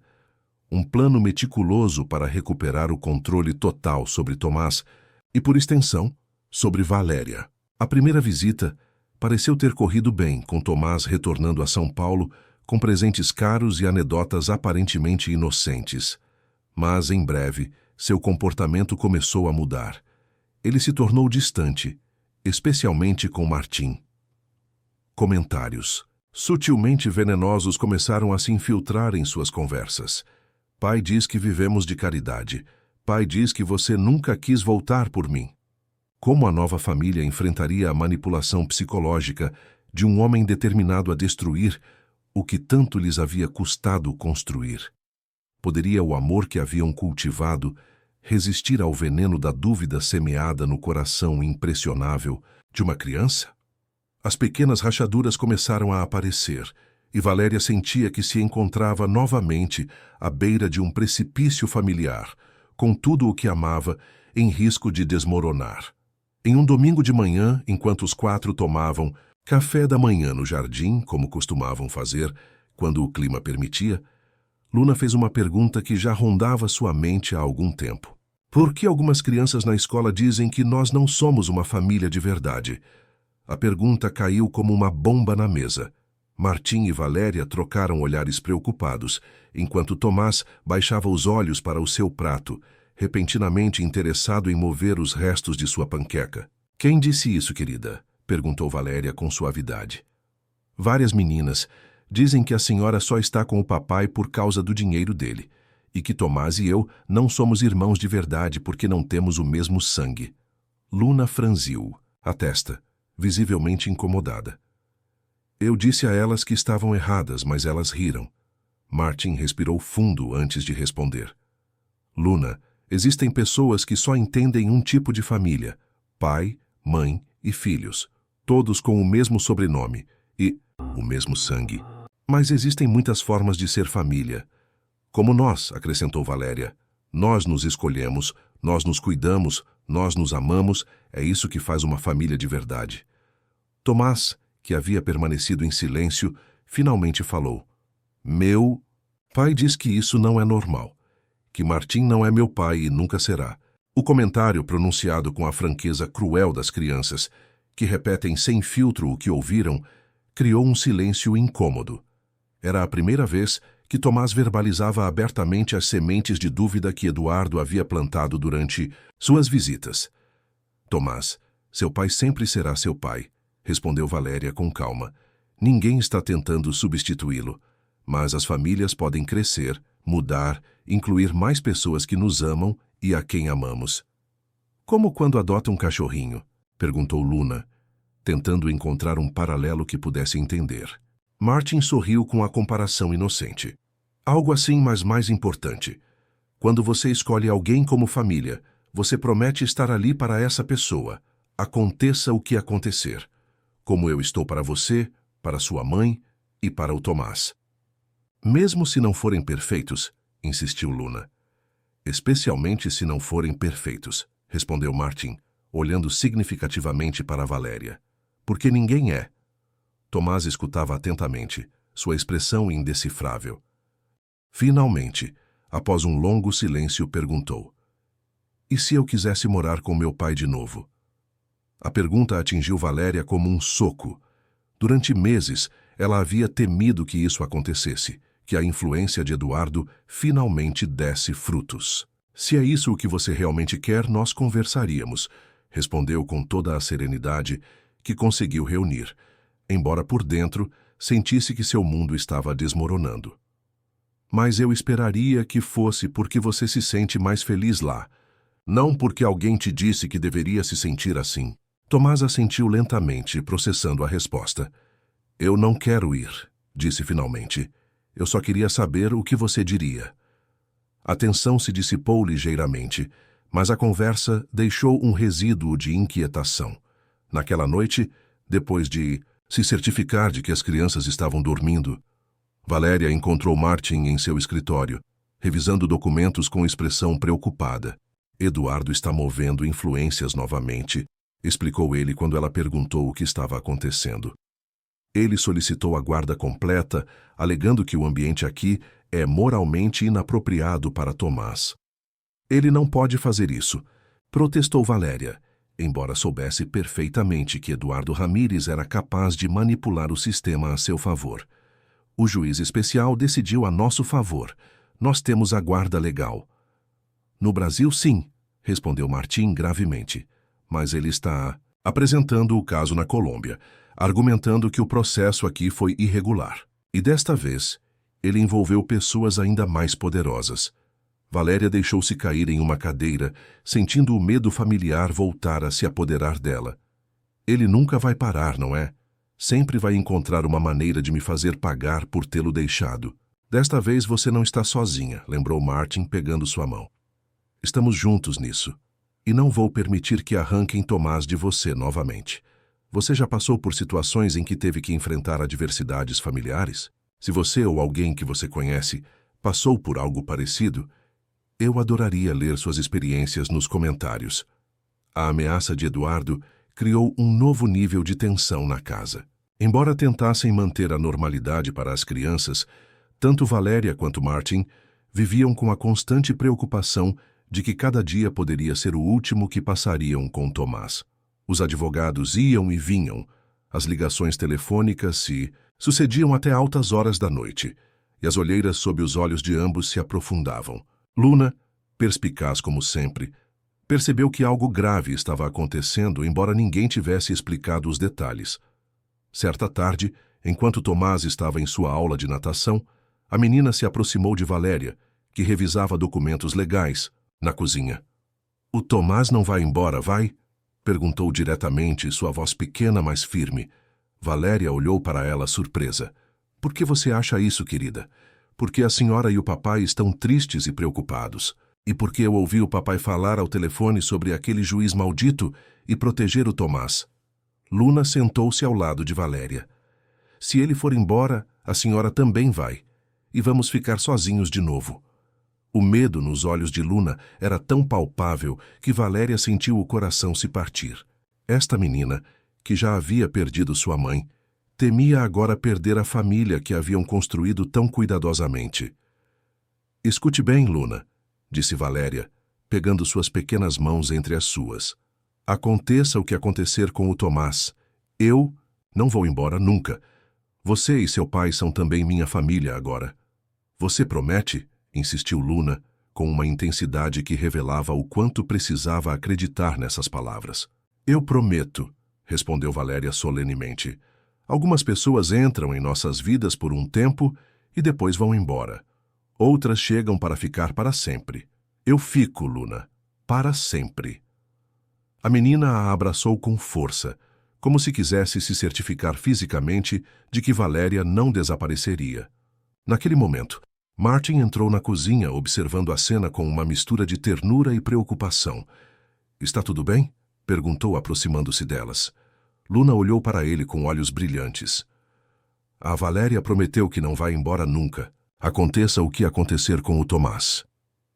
Um plano meticuloso para recuperar o controle total sobre Tomás e, por extensão, sobre Valéria. A primeira visita pareceu ter corrido bem, com Tomás retornando a São Paulo com presentes caros e anedotas aparentemente inocentes. Mas, em breve, seu comportamento começou a mudar. Ele se tornou distante, especialmente com Martim. Comentários sutilmente venenosos começaram a se infiltrar em suas conversas. Pai diz que vivemos de caridade. Pai diz que você nunca quis voltar por mim. Como a nova família enfrentaria a manipulação psicológica de um homem determinado a destruir o que tanto lhes havia custado construir? Poderia o amor que haviam cultivado resistir ao veneno da dúvida semeada no coração impressionável de uma criança? As pequenas rachaduras começaram a aparecer, e Valéria sentia que se encontrava novamente à beira de um precipício familiar, com tudo o que amava em risco de desmoronar. Em um domingo de manhã, enquanto os 4 tomavam café da manhã no jardim, como costumavam fazer quando o clima permitia, Luna fez uma pergunta que já rondava sua mente há algum tempo. Por que algumas crianças na escola dizem que nós não somos uma família de verdade? A pergunta caiu como uma bomba na mesa. Martim e Valéria trocaram olhares preocupados, enquanto Tomás baixava os olhos para o seu prato, repentinamente interessado em mover os restos de sua panqueca. Quem disse isso, querida? Perguntou Valéria com suavidade. Várias meninas dizem que a senhora só está com o papai por causa do dinheiro dele, e que Tomás e eu não somos irmãos de verdade porque não temos o mesmo sangue. Luna franziu a testa, visivelmente incomodada. Eu disse a elas que estavam erradas, mas elas riram. Martin respirou fundo antes de responder. Luna, existem pessoas que só entendem um tipo de família: pai, mãe e filhos, todos com o mesmo sobrenome e o mesmo sangue. Mas existem muitas formas de ser família. Como nós, acrescentou Valéria. Nós nos escolhemos, nós nos cuidamos, nós nos amamos, é isso que faz uma família de verdade. Tomás, que havia permanecido em silêncio, finalmente falou. Meu pai diz que isso não é normal, que Martim não é meu pai e nunca será. O comentário, pronunciado com a franqueza cruel das crianças, que repetem sem filtro o que ouviram, criou um silêncio incômodo. Era a primeira vez que Tomás verbalizava abertamente as sementes de dúvida que Eduardo havia plantado durante suas visitas. Tomás, seu pai sempre será seu pai. respondeu Valéria com calma. Ninguém está tentando substituí-lo, mas as famílias podem crescer, mudar, incluir mais pessoas que nos amam e a quem amamos. Como quando adota um cachorrinho? Perguntou Luna, tentando encontrar um paralelo que pudesse entender. Martin sorriu com a comparação inocente. Algo assim, mas mais importante. Quando você escolhe alguém como família, você promete estar ali para essa pessoa, aconteça o que acontecer, como eu estou para você, para sua mãe e para o Tomás. Mesmo se não forem perfeitos, insistiu Luna. Especialmente se não forem perfeitos, respondeu Martin, olhando significativamente para Valéria. Porque ninguém é. Tomás escutava atentamente, sua expressão indecifrável. Finalmente, após um longo silêncio, perguntou: E se eu quisesse morar com meu pai de novo? A pergunta atingiu Valéria como um soco. Durante meses, ela havia temido que isso acontecesse, que a influência de Eduardo finalmente desse frutos. Se é isso o que você realmente quer, nós conversaríamos, respondeu com toda a serenidade que conseguiu reunir, embora por dentro sentisse que seu mundo estava desmoronando. Mas eu esperaria que fosse porque você se sente mais feliz lá, não porque alguém te disse que deveria se sentir assim. Tomás assentiu lentamente, processando a resposta. Eu não quero ir, disse finalmente. Eu só queria saber o que você diria. A tensão se dissipou ligeiramente, mas a conversa deixou um resíduo de inquietação. Naquela noite, depois de se certificar de que as crianças estavam dormindo, Valéria encontrou Martin em seu escritório, revisando documentos com expressão preocupada. Eduardo está movendo influências novamente, explicou ele quando ela perguntou o que estava acontecendo. Ele solicitou a guarda completa, alegando que o ambiente aqui é moralmente inapropriado para Tomás. Ele não pode fazer isso, protestou Valéria, embora soubesse perfeitamente que Eduardo Ramírez era capaz de manipular o sistema a seu favor. O juiz especial decidiu a nosso favor. Nós temos a guarda legal. No Brasil, sim, respondeu Martim gravemente. Mas ele está apresentando o caso na Colômbia, argumentando que o processo aqui foi irregular. E desta vez, ele envolveu pessoas ainda mais poderosas. Valéria deixou-se cair em uma cadeira, sentindo o medo familiar voltar a se apoderar dela. Ele nunca vai parar, não é? Sempre vai encontrar uma maneira de me fazer pagar por tê-lo deixado. Desta vez você não está sozinha, lembrou Martin, pegando sua mão. Estamos juntos nisso. E não vou permitir que arranquem Tomás de você novamente. Você já passou por situações em que teve que enfrentar adversidades familiares? Se você ou alguém que você conhece passou por algo parecido, eu adoraria ler suas experiências nos comentários. A ameaça de Eduardo criou um novo nível de tensão na casa. Embora tentassem manter a normalidade para as crianças, tanto Valéria quanto Martin viviam com a constante preocupação de que cada dia poderia ser o último que passariam com Tomás. Os advogados iam e vinham, as ligações telefônicas se sucediam até altas horas da noite, e as olheiras sob os olhos de ambos se aprofundavam. Luna, perspicaz como sempre, percebeu que algo grave estava acontecendo, embora ninguém tivesse explicado os detalhes. Certa tarde, enquanto Tomás estava em sua aula de natação, a menina se aproximou de Valéria, que revisava documentos legais, na cozinha. O Tomás não vai embora, vai? Perguntou diretamente, sua voz pequena, mas firme. Valéria olhou para ela surpresa. Por que você acha isso, querida? Porque a senhora e o papai estão tristes e preocupados. E porque eu ouvi o papai falar ao telefone sobre aquele juiz maldito e proteger o Tomás. Luna sentou-se ao lado de Valéria. Se ele for embora, a senhora também vai. E vamos ficar sozinhos de novo. O medo nos olhos de Luna era tão palpável que Valéria sentiu o coração se partir. Esta menina, que já havia perdido sua mãe, temia agora perder a família que haviam construído tão cuidadosamente. Escute bem, Luna, disse Valéria, pegando suas pequenas mãos entre as suas. Aconteça o que acontecer com o Tomás. Eu não vou embora nunca. Você e seu pai são também minha família agora. Você promete? Insistiu Luna, com uma intensidade que revelava o quanto precisava acreditar nessas palavras. Eu prometo, respondeu Valéria solenemente. Algumas pessoas entram em nossas vidas por um tempo e depois vão embora. Outras chegam para ficar para sempre. Eu fico, Luna, para sempre. A menina a abraçou com força, como se quisesse se certificar fisicamente de que Valéria não desapareceria. Naquele momento, Martin entrou na cozinha observando a cena com uma mistura de ternura e preocupação. "Está tudo bem?" perguntou aproximando-se delas. Luna olhou para ele com olhos brilhantes. "A Valéria prometeu que não vai embora nunca, aconteça o que acontecer com o Tomás."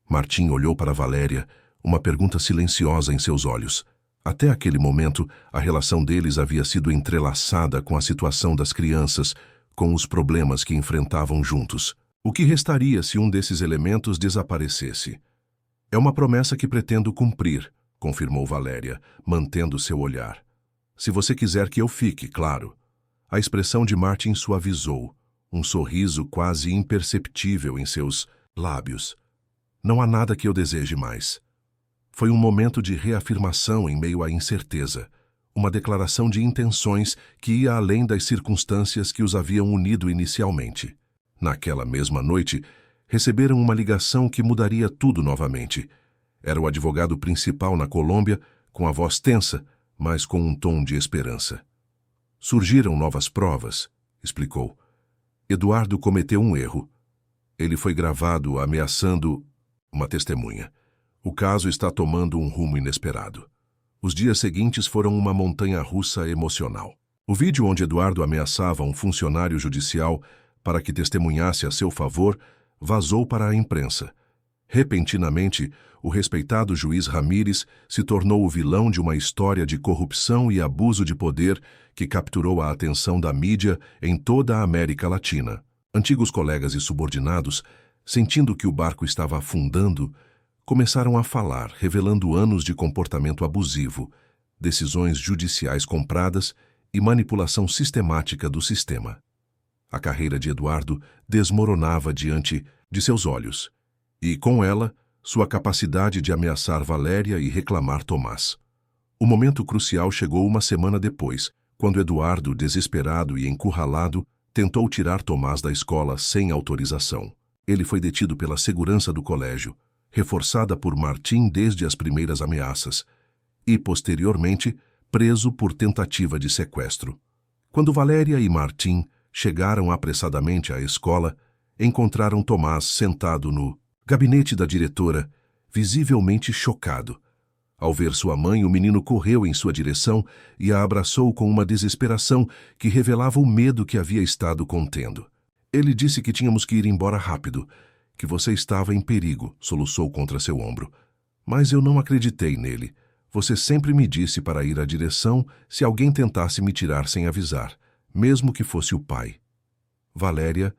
Martin olhou para Valéria, uma pergunta silenciosa em seus olhos. Até aquele momento, a relação deles havia sido entrelaçada com a situação das crianças, com os problemas que enfrentavam juntos. O que restaria se um desses elementos desaparecesse? "É uma promessa que pretendo cumprir", confirmou Valéria, mantendo seu olhar. "Se você quiser que eu fique, claro." A expressão de Martin suavizou, um sorriso quase imperceptível em seus lábios. "Não há nada que eu deseje mais." Foi um momento de reafirmação em meio à incerteza, uma declaração de intenções que ia além das circunstâncias que os haviam unido inicialmente. Naquela mesma noite, receberam uma ligação que mudaria tudo novamente. Era o advogado principal na Colômbia, com a voz tensa, mas com um tom de esperança. "Surgiram novas provas", explicou. "Eduardo cometeu um erro. Ele foi gravado ameaçando uma testemunha. O caso está tomando um rumo inesperado." Os dias seguintes foram uma montanha-russa emocional. O vídeo onde Eduardo ameaçava um funcionário judicial para que testemunhasse a seu favor vazou para a imprensa. Repentinamente, o respeitado juiz Ramírez se tornou o vilão de uma história de corrupção e abuso de poder que capturou a atenção da mídia em toda a América Latina. Antigos colegas e subordinados, sentindo que o barco estava afundando, começaram a falar, revelando anos de comportamento abusivo, decisões judiciais compradas e manipulação sistemática do sistema. A carreira de Eduardo desmoronava diante de seus olhos, e, com ela, sua capacidade de ameaçar Valéria e reclamar Tomás. O momento crucial chegou uma semana depois, quando Eduardo, desesperado e encurralado, tentou tirar Tomás da escola sem autorização. Ele foi detido pela segurança do colégio, reforçada por Martin desde as primeiras ameaças, e, posteriormente, preso por tentativa de sequestro. Quando Valéria e Martin chegaram apressadamente à escola, encontraram Tomás sentado no gabinete da diretora, visivelmente chocado. Ao ver sua mãe, o menino correu em sua direção e a abraçou com uma desesperação que revelava o medo que havia estado contendo. "Ele disse que tínhamos que ir embora rápido, que você estava em perigo", soluçou contra seu ombro. "Mas eu não acreditei nele. Você sempre me disse para ir à direção se alguém tentasse me tirar sem avisar, mesmo que fosse o pai." Valéria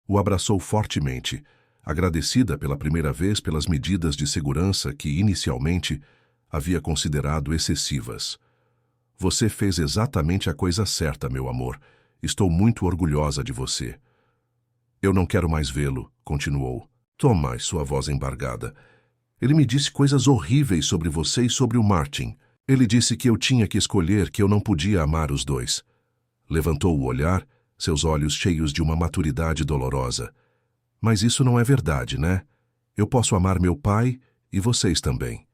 o abraçou fortemente, agradecida pela primeira vez pelas medidas de segurança que, inicialmente, havia considerado excessivas. "Você fez exatamente a coisa certa, meu amor. Estou muito orgulhosa de você." "Eu não quero mais vê-lo", continuou. Tomás, sua voz embargada. "Ele me disse coisas horríveis sobre você e sobre o Martin. Ele disse que eu tinha que escolher, que eu não podia amar os dois." Levantou o olhar, seus olhos cheios de uma maturidade dolorosa. "Mas isso não é verdade, né? Eu posso amar meu pai e vocês também."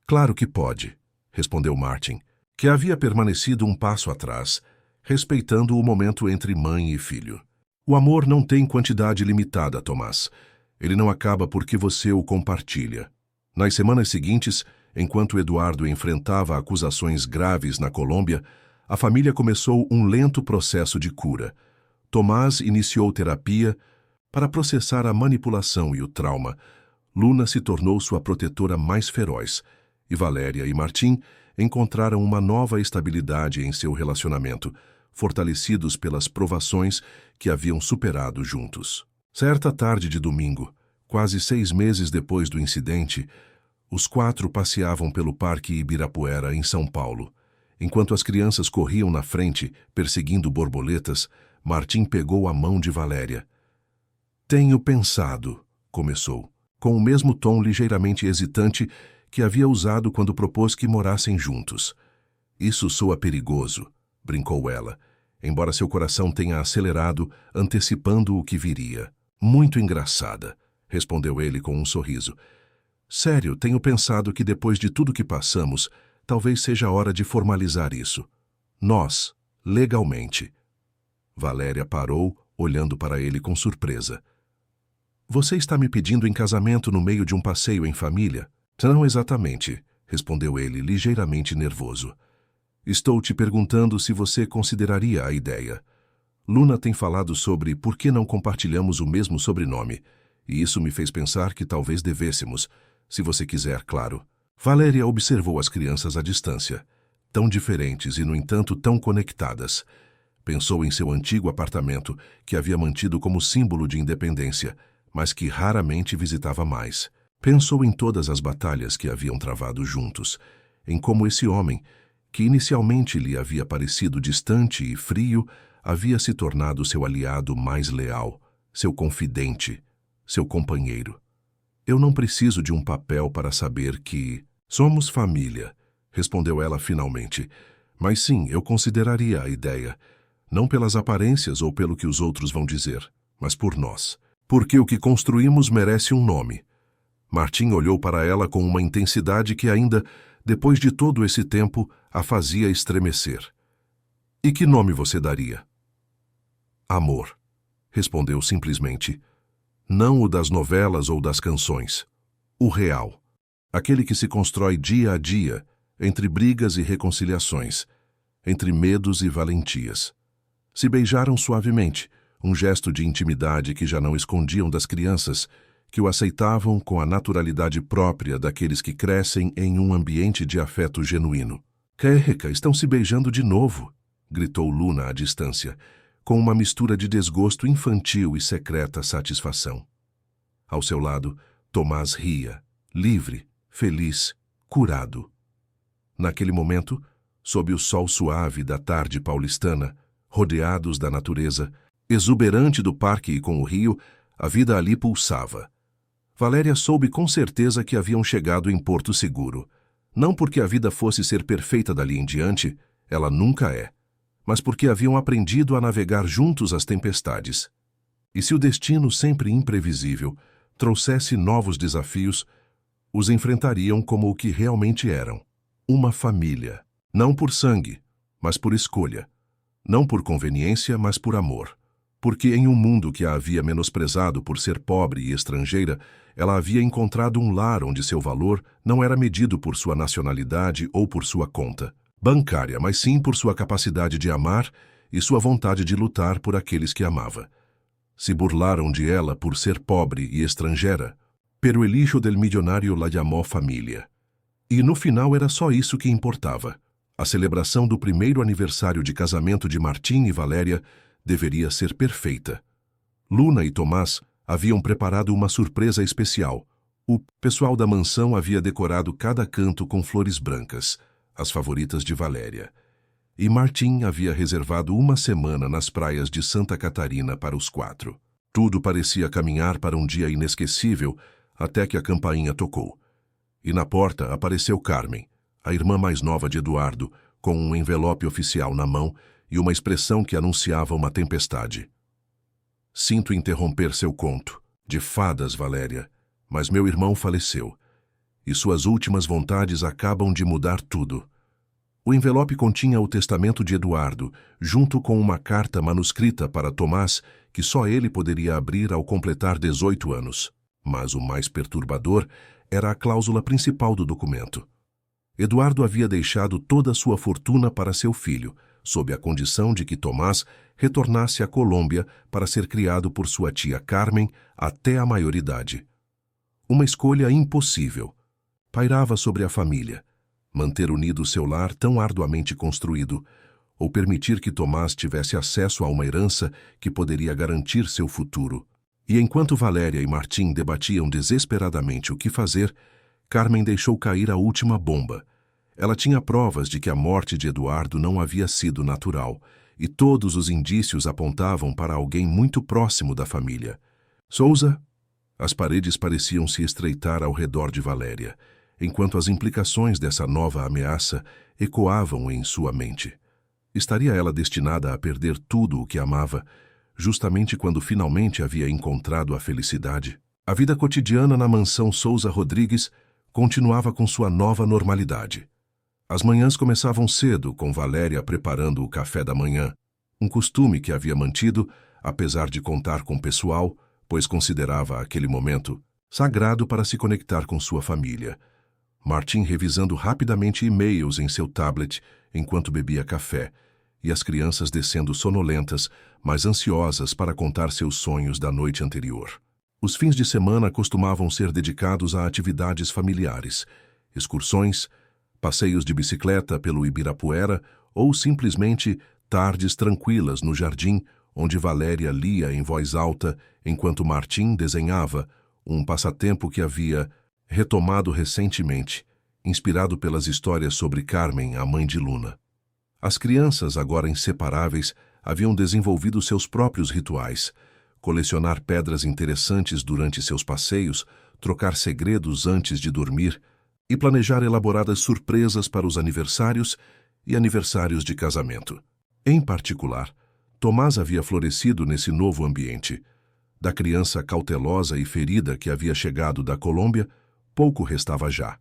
"Claro que pode", respondeu Martin, que havia permanecido um passo atrás, respeitando o momento entre mãe e filho. "O amor não tem quantidade limitada, Tomás. Ele não acaba porque você o compartilha." Nas semanas seguintes, enquanto Eduardo enfrentava acusações graves na Colômbia, a família começou um lento processo de cura. Tomás iniciou terapia para processar a manipulação e o trauma. Luna se tornou sua protetora mais feroz, e Valéria e Martin encontraram uma nova estabilidade em seu relacionamento, fortalecidos pelas provações que haviam superado juntos. Certa tarde de domingo, quase 6 meses depois do incidente, os 4 passeavam pelo Parque Ibirapuera, em São Paulo. Enquanto as crianças corriam na frente, perseguindo borboletas, Martin pegou a mão de Valéria. "Tenho pensado", começou, com o mesmo tom ligeiramente hesitante que havia usado quando propôs que morassem juntos. Isso soa perigoso, brincou ela, embora seu coração tenha acelerado, antecipando o que viria. Muito engraçada, respondeu ele com um sorriso. Sério, tenho pensado que depois de tudo que passamos, talvez seja hora de formalizar isso. Nós, legalmente. Valéria parou, olhando para ele com surpresa. Você está me pedindo em casamento no meio de um passeio em família? Não exatamente, respondeu ele, ligeiramente nervoso. Estou te perguntando se você consideraria a ideia. Luna tem falado sobre por que não compartilhamos o mesmo sobrenome, e isso me fez pensar que talvez devêssemos, se você quiser, claro. Valéria observou as crianças à distância, tão diferentes e, no entanto, tão conectadas. Pensou em seu antigo apartamento, que havia mantido como símbolo de independência, mas que raramente visitava mais. Pensou em todas as batalhas que haviam travado juntos, em como esse homem, que inicialmente lhe havia parecido distante e frio, havia se tornado seu aliado mais leal, seu confidente, seu companheiro. Eu não preciso de um papel para saber que somos família, respondeu ela finalmente. Mas sim, eu consideraria a ideia, não pelas aparências ou pelo que os outros vão dizer, mas por nós. Porque o que construímos merece um nome. Martim olhou para ela com uma intensidade que ainda, depois de todo esse tempo, a fazia estremecer. E que nome você daria? Amor, respondeu simplesmente. Não o das novelas ou das canções. O real. Aquele que se constrói dia a dia, entre brigas e reconciliações, entre medos e valentias. Se beijaram suavemente, um gesto de intimidade que já não escondiam das crianças, que o aceitavam com a naturalidade própria daqueles que crescem em um ambiente de afeto genuíno. Kérrica, estão se beijando de novo, gritou Luna à distância, com uma mistura de desgosto infantil e secreta satisfação. Ao seu lado, Tomás ria, livre, feliz, curado. Naquele momento, sob o sol suave da tarde paulistana, rodeados da natureza, exuberante do parque e com o rio, a vida ali pulsava. Valéria soube com certeza que haviam chegado em Porto Seguro. Não porque a vida fosse ser perfeita dali em diante, ela nunca é, mas porque haviam aprendido a navegar juntos as tempestades. E se o destino, sempre imprevisível, trouxesse novos desafios, os enfrentariam como o que realmente eram, uma família. Não por sangue, mas por escolha. Não por conveniência, mas por amor. Porque em um mundo que a havia menosprezado por ser pobre e estrangeira, ela havia encontrado um lar onde seu valor não era medido por sua nacionalidade ou por sua conta bancária, mas sim por sua capacidade de amar e sua vontade de lutar por aqueles que amava. Se burlaram de ela por ser pobre e estrangeira, pero el hijo del millonario la llamó família. E no final era só isso que importava. A celebração do primeiro aniversário de casamento de Martim e Valéria deveria ser perfeita. Luna e Tomás haviam preparado uma surpresa especial. O pessoal da mansão havia decorado cada canto com flores brancas, as favoritas de Valéria. E Martim havia reservado uma semana nas praias de Santa Catarina para os 4. Tudo parecia caminhar para um dia inesquecível até que a campainha tocou. E na porta apareceu Carmen, a irmã mais nova de Eduardo, com um envelope oficial na mão e uma expressão que anunciava uma tempestade. Sinto interromper seu conto, de fadas, Valéria, mas meu irmão faleceu, e suas últimas vontades acabam de mudar tudo. O envelope continha o testamento de Eduardo, junto com uma carta manuscrita para Tomás, que só ele poderia abrir ao completar 18 anos. Mas o mais perturbador era a cláusula principal do documento. Eduardo havia deixado toda a sua fortuna para seu filho, sob a condição de que Tomás retornasse à Colômbia para ser criado por sua tia Carmen até a maioridade. Uma escolha impossível. Pairava sobre a família: manter unido seu lar tão arduamente construído, ou permitir que Tomás tivesse acesso a uma herança que poderia garantir seu futuro. E enquanto Valéria e Martim debatiam desesperadamente o que fazer, Carmen deixou cair a última bomba. Ela tinha provas de que a morte de Eduardo não havia sido natural, e todos os indícios apontavam para alguém muito próximo da família. Souza? As paredes pareciam se estreitar ao redor de Valéria, enquanto as implicações dessa nova ameaça ecoavam em sua mente. Estaria ela destinada a perder tudo o que amava, justamente quando finalmente havia encontrado a felicidade? A vida cotidiana na mansão Souza Rodrigues continuava com sua nova normalidade. As manhãs começavam cedo, com Valéria preparando o café da manhã, um costume que havia mantido, apesar de contar com pessoal, pois considerava aquele momento sagrado para se conectar com sua família. Martim revisando rapidamente e-mails em seu tablet enquanto bebia café, e as crianças descendo sonolentas, mas ansiosas para contar seus sonhos da noite anterior. Os fins de semana costumavam ser dedicados a atividades familiares, excursões, passeios de bicicleta pelo Ibirapuera ou simplesmente tardes tranquilas no jardim, onde Valéria lia em voz alta enquanto Martim desenhava, um passatempo que havia retomado recentemente, inspirado pelas histórias sobre Carmen, a mãe de Luna. As crianças, agora inseparáveis, haviam desenvolvido seus próprios rituais: colecionar pedras interessantes durante seus passeios, trocar segredos antes de dormir e planejar elaboradas surpresas para os aniversários e aniversários de casamento. Em particular, Tomás havia florescido nesse novo ambiente. Da criança cautelosa e ferida que havia chegado da Colômbia, pouco restava já.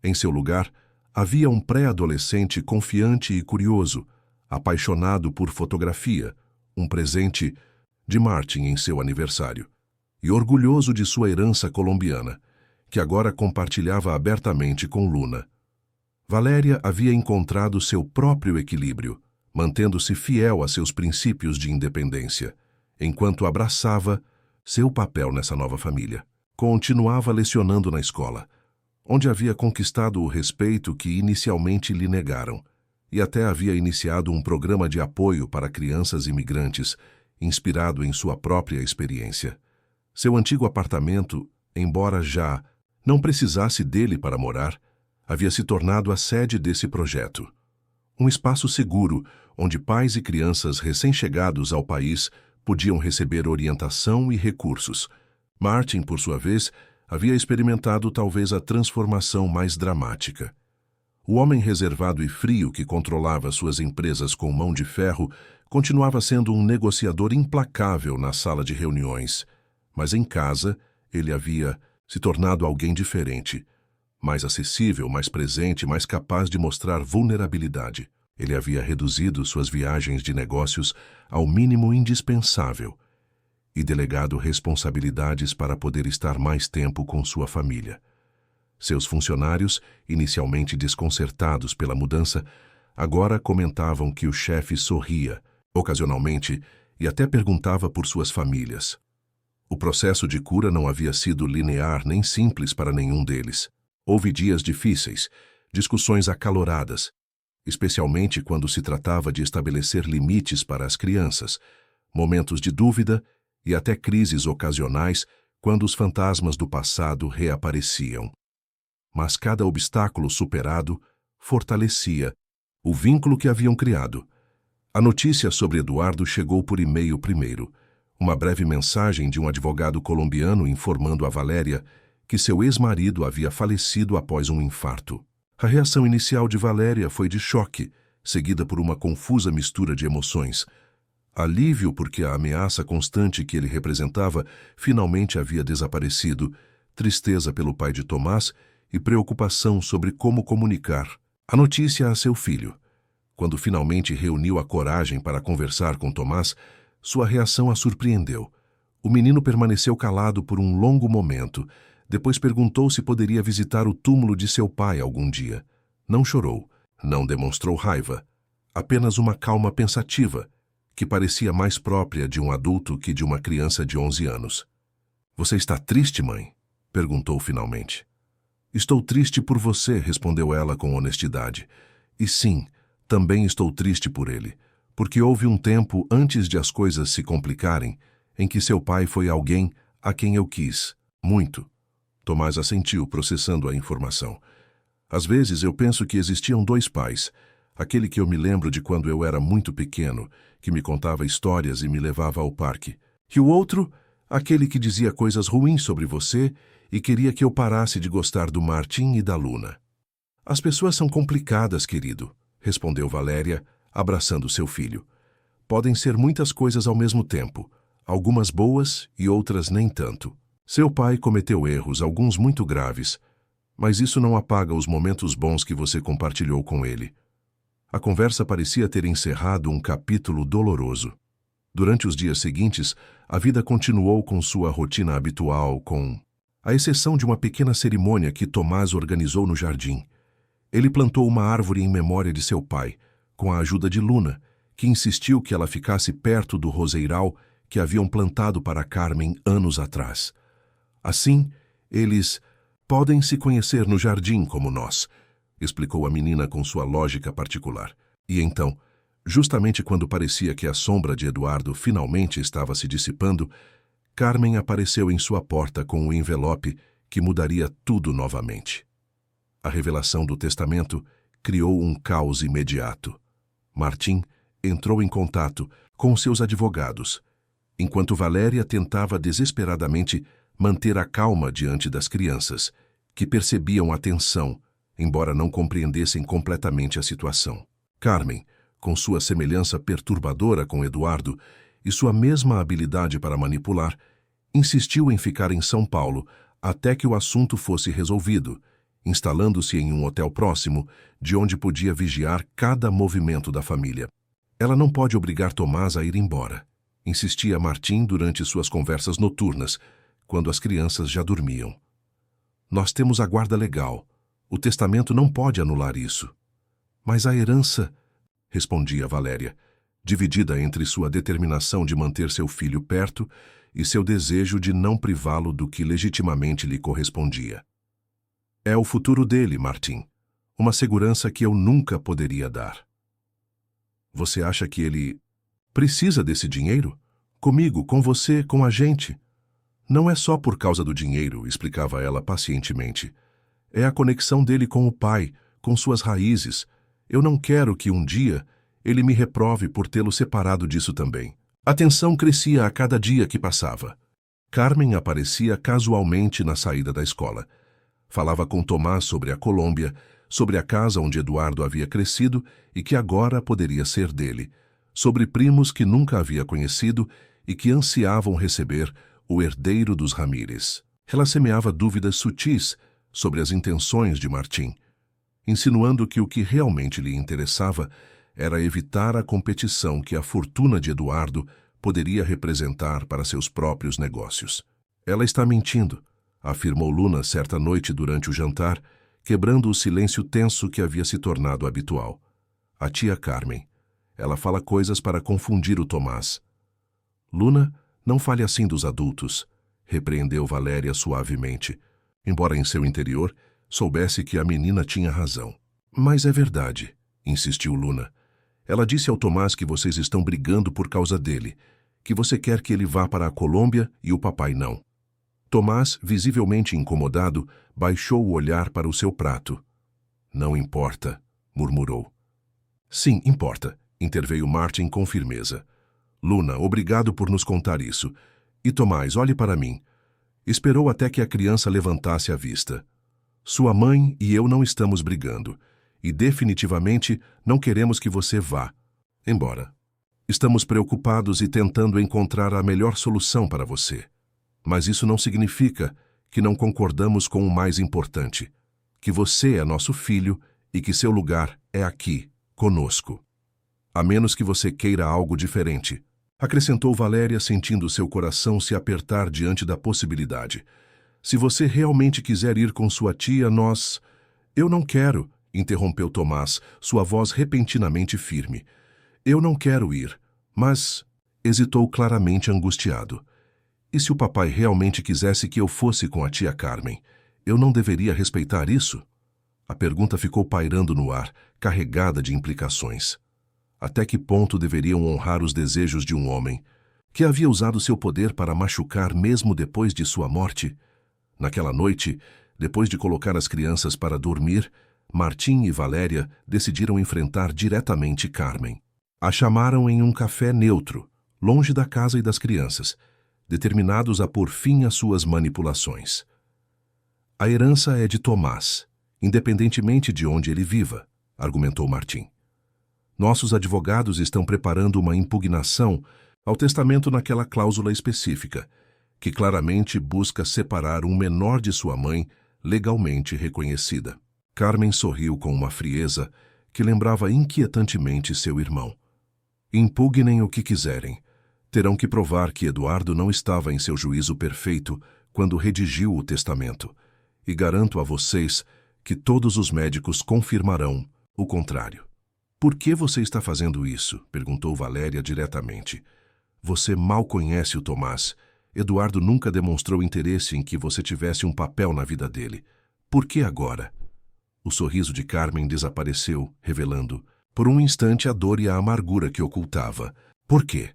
Em seu lugar, havia um pré-adolescente confiante e curioso, apaixonado por fotografia, um presente de Martin em seu aniversário, e orgulhoso de sua herança colombiana, que agora compartilhava abertamente com Luna. Valéria havia encontrado seu próprio equilíbrio, mantendo-se fiel a seus princípios de independência, enquanto abraçava seu papel nessa nova família. Continuava lecionando na escola, onde havia conquistado o respeito que inicialmente lhe negaram, e até havia iniciado um programa de apoio para crianças imigrantes, inspirado em sua própria experiência. Seu antigo apartamento, embora já não precisasse dele para morar, havia se tornado a sede desse projeto. Um espaço seguro, onde pais e crianças recém-chegados ao país podiam receber orientação e recursos. Martin, por sua vez, havia experimentado talvez a transformação mais dramática. O homem reservado e frio que controlava suas empresas com mão de ferro continuava sendo um negociador implacável na sala de reuniões, mas em casa ele havia se tornado alguém diferente, mais acessível, mais presente, mais capaz de mostrar vulnerabilidade. Ele havia reduzido suas viagens de negócios ao mínimo indispensável e delegado responsabilidades para poder estar mais tempo com sua família. Seus funcionários, inicialmente desconcertados pela mudança, agora comentavam que o chefe sorria, ocasionalmente, e até perguntava por suas famílias. O processo de cura não havia sido linear nem simples para nenhum deles. Houve dias difíceis, discussões acaloradas, especialmente quando se tratava de estabelecer limites para as crianças, momentos de dúvida e até crises ocasionais quando os fantasmas do passado reapareciam. Mas cada obstáculo superado fortalecia o vínculo que haviam criado. A notícia sobre Eduardo chegou por e-mail primeiro, uma breve mensagem de um advogado colombiano informando a Valéria que seu ex-marido havia falecido após um infarto. A reação inicial de Valéria foi de choque, seguida por uma confusa mistura de emoções. Alívio porque a ameaça constante que ele representava finalmente havia desaparecido, tristeza pelo pai de Tomás e preocupação sobre como comunicar a notícia a seu filho. Quando finalmente reuniu a coragem para conversar com Tomás, sua reação a surpreendeu. O menino permaneceu calado por um longo momento. Depois perguntou se poderia visitar o túmulo de seu pai algum dia. Não chorou, não demonstrou raiva, apenas uma calma pensativa, que parecia mais própria de um adulto que de uma criança de 11 anos. "Você está triste, mãe?" perguntou finalmente. "Estou triste por você", respondeu ela com honestidade. "E sim, também estou triste por ele, porque houve um tempo antes de as coisas se complicarem, em que seu pai foi alguém a quem eu quis, muito." Tomás assentiu, processando a informação. "Às vezes eu penso que existiam dois pais, aquele que eu me lembro de quando eu era muito pequeno, que me contava histórias e me levava ao parque, e o outro, aquele que dizia coisas ruins sobre você e queria que eu parasse de gostar do Martin e da Luna. As pessoas são complicadas, querido, respondeu Valéria, abraçando seu filho. Podem ser muitas coisas ao mesmo tempo, algumas boas e outras nem tanto. Seu pai cometeu erros, alguns muito graves, mas isso não apaga os momentos bons que você compartilhou com ele. A conversa parecia ter encerrado um capítulo doloroso. Durante os dias seguintes, a vida continuou com sua rotina habitual, à exceção de uma pequena cerimônia que Tomás organizou no jardim. Ele plantou uma árvore em memória de seu pai, com a ajuda de Luna, que insistiu que ela ficasse perto do roseiral que haviam plantado para Carmen anos atrás. Assim, eles podem se conhecer no jardim como nós, explicou a menina com sua lógica particular. E então, justamente quando parecia que a sombra de Eduardo finalmente estava se dissipando, Carmen apareceu em sua porta com um envelope que mudaria tudo novamente. A revelação do testamento criou um caos imediato. Martin entrou em contato com seus advogados, enquanto Valéria tentava desesperadamente manter a calma diante das crianças, que percebiam a tensão, embora não compreendessem completamente a situação. Carmen, com sua semelhança perturbadora com Eduardo e sua mesma habilidade para manipular, insistiu em ficar em São Paulo até que o assunto fosse resolvido, instalando-se em um hotel próximo, de onde podia vigiar cada movimento da família. Ela não pode obrigar Tomás a ir embora, insistia Martin durante suas conversas noturnas, quando as crianças já dormiam. Nós temos a guarda legal. O testamento não pode anular isso. Mas a herança, respondia Valéria, dividida entre sua determinação de manter seu filho perto e seu desejo de não privá-lo do que legitimamente lhe correspondia. É o futuro dele, Martin. Uma segurança que eu nunca poderia dar. Você acha que ele precisa desse dinheiro? Comigo, com você, com a gente? Não é só por causa do dinheiro, explicava ela pacientemente. É a conexão dele com o pai, com suas raízes. Eu não quero que um dia ele me reprove por tê-lo separado disso também. A tensão crescia a cada dia que passava. Carmen aparecia casualmente na saída da escola. Falava com Tomás sobre a Colômbia, sobre a casa onde Eduardo havia crescido e que agora poderia ser dele, sobre primos que nunca havia conhecido e que ansiavam receber o herdeiro dos Ramírez. Ela semeava dúvidas sutis sobre as intenções de Martin, insinuando que o que realmente lhe interessava era evitar a competição que a fortuna de Eduardo poderia representar para seus próprios negócios. Ela está mentindo, afirmou Luna certa noite durante o jantar, quebrando o silêncio tenso que havia se tornado habitual. A tia Carmen. Ela fala coisas para confundir o Tomás. Luna, não fale assim dos adultos, repreendeu Valéria suavemente, embora em seu interior soubesse que a menina tinha razão. Mas é verdade, insistiu Luna. Ela disse ao Tomás que vocês estão brigando por causa dele, que você quer que ele vá para a Colômbia e o papai não. Tomás, visivelmente incomodado, baixou o olhar para o seu prato. Não importa, murmurou. Sim, importa, interveio Martin com firmeza. Luna, obrigado por nos contar isso. E Tomás, olhe para mim. Esperou até que a criança levantasse a vista. Sua mãe e eu não estamos brigando, e definitivamente não queremos que você vá. Embora. Estamos preocupados e tentando encontrar a melhor solução para você. Mas isso não significa que não concordamos com o mais importante, que você é nosso filho e que seu lugar é aqui, conosco. A menos que você queira algo diferente, acrescentou Valéria, sentindo seu coração se apertar diante da possibilidade. Se você realmente quiser ir com sua tia, nós... Eu não quero, interrompeu Tomás, sua voz repentinamente firme. Eu não quero ir, mas... Hesitou claramente angustiado. E se o papai realmente quisesse que eu fosse com a tia Carmen, eu não deveria respeitar isso? A pergunta ficou pairando no ar, carregada de implicações. Até que ponto deveriam honrar os desejos de um homem, que havia usado seu poder para machucar mesmo depois de sua morte? Naquela noite, depois de colocar as crianças para dormir, Martin e Valéria decidiram enfrentar diretamente Carmen. A chamaram em um café neutro, longe da casa e das crianças, determinados a pôr fim às suas manipulações. A herança é de Tomás, independentemente de onde ele viva, argumentou Martim. Nossos advogados estão preparando uma impugnação ao testamento naquela cláusula específica, que claramente busca separar um menor de sua mãe legalmente reconhecida. Carmen sorriu com uma frieza que lembrava inquietantemente seu irmão. Impugnem o que quiserem. Terão que provar que Eduardo não estava em seu juízo perfeito quando redigiu o testamento. E garanto a vocês que todos os médicos confirmarão o contrário. Por que você está fazendo isso? Perguntou Valéria diretamente. Você mal conhece o Tomás. Eduardo nunca demonstrou interesse em que você tivesse um papel na vida dele. Por que agora? O sorriso de Carmen desapareceu, revelando, por um instante, a dor e a amargura que ocultava. Por quê?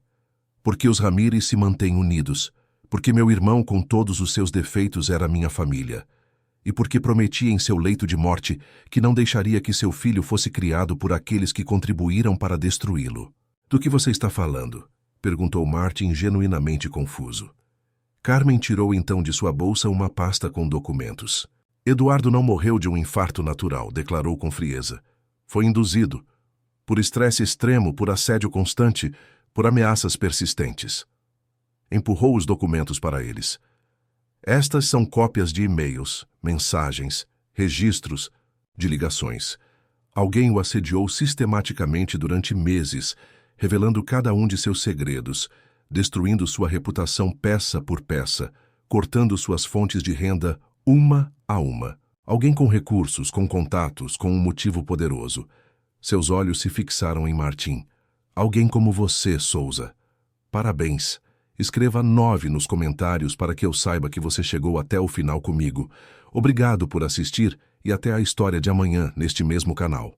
Porque os Ramírez se mantêm unidos. Porque meu irmão, com todos os seus defeitos, era minha família. E porque prometi em seu leito de morte que não deixaria que seu filho fosse criado por aqueles que contribuíram para destruí-lo. Do que você está falando? Perguntou Martin, genuinamente confuso. Carmen tirou então de sua bolsa uma pasta com documentos. Eduardo não morreu de um infarto natural, declarou com frieza. Foi induzido. Por estresse extremo, por assédio constante, por ameaças persistentes. Empurrou os documentos para eles. Estas são cópias de e-mails, mensagens, registros de ligações. Alguém o assediou sistematicamente durante meses, revelando cada um de seus segredos, destruindo sua reputação peça por peça, cortando suas fontes de renda uma a uma. Alguém com recursos, com contatos, com um motivo poderoso. Seus olhos se fixaram em Martim. Alguém como você, Souza. Parabéns. Escreva 9 nos comentários para que eu saiba que você chegou até o final comigo. Obrigado por assistir e até a história de amanhã neste mesmo canal.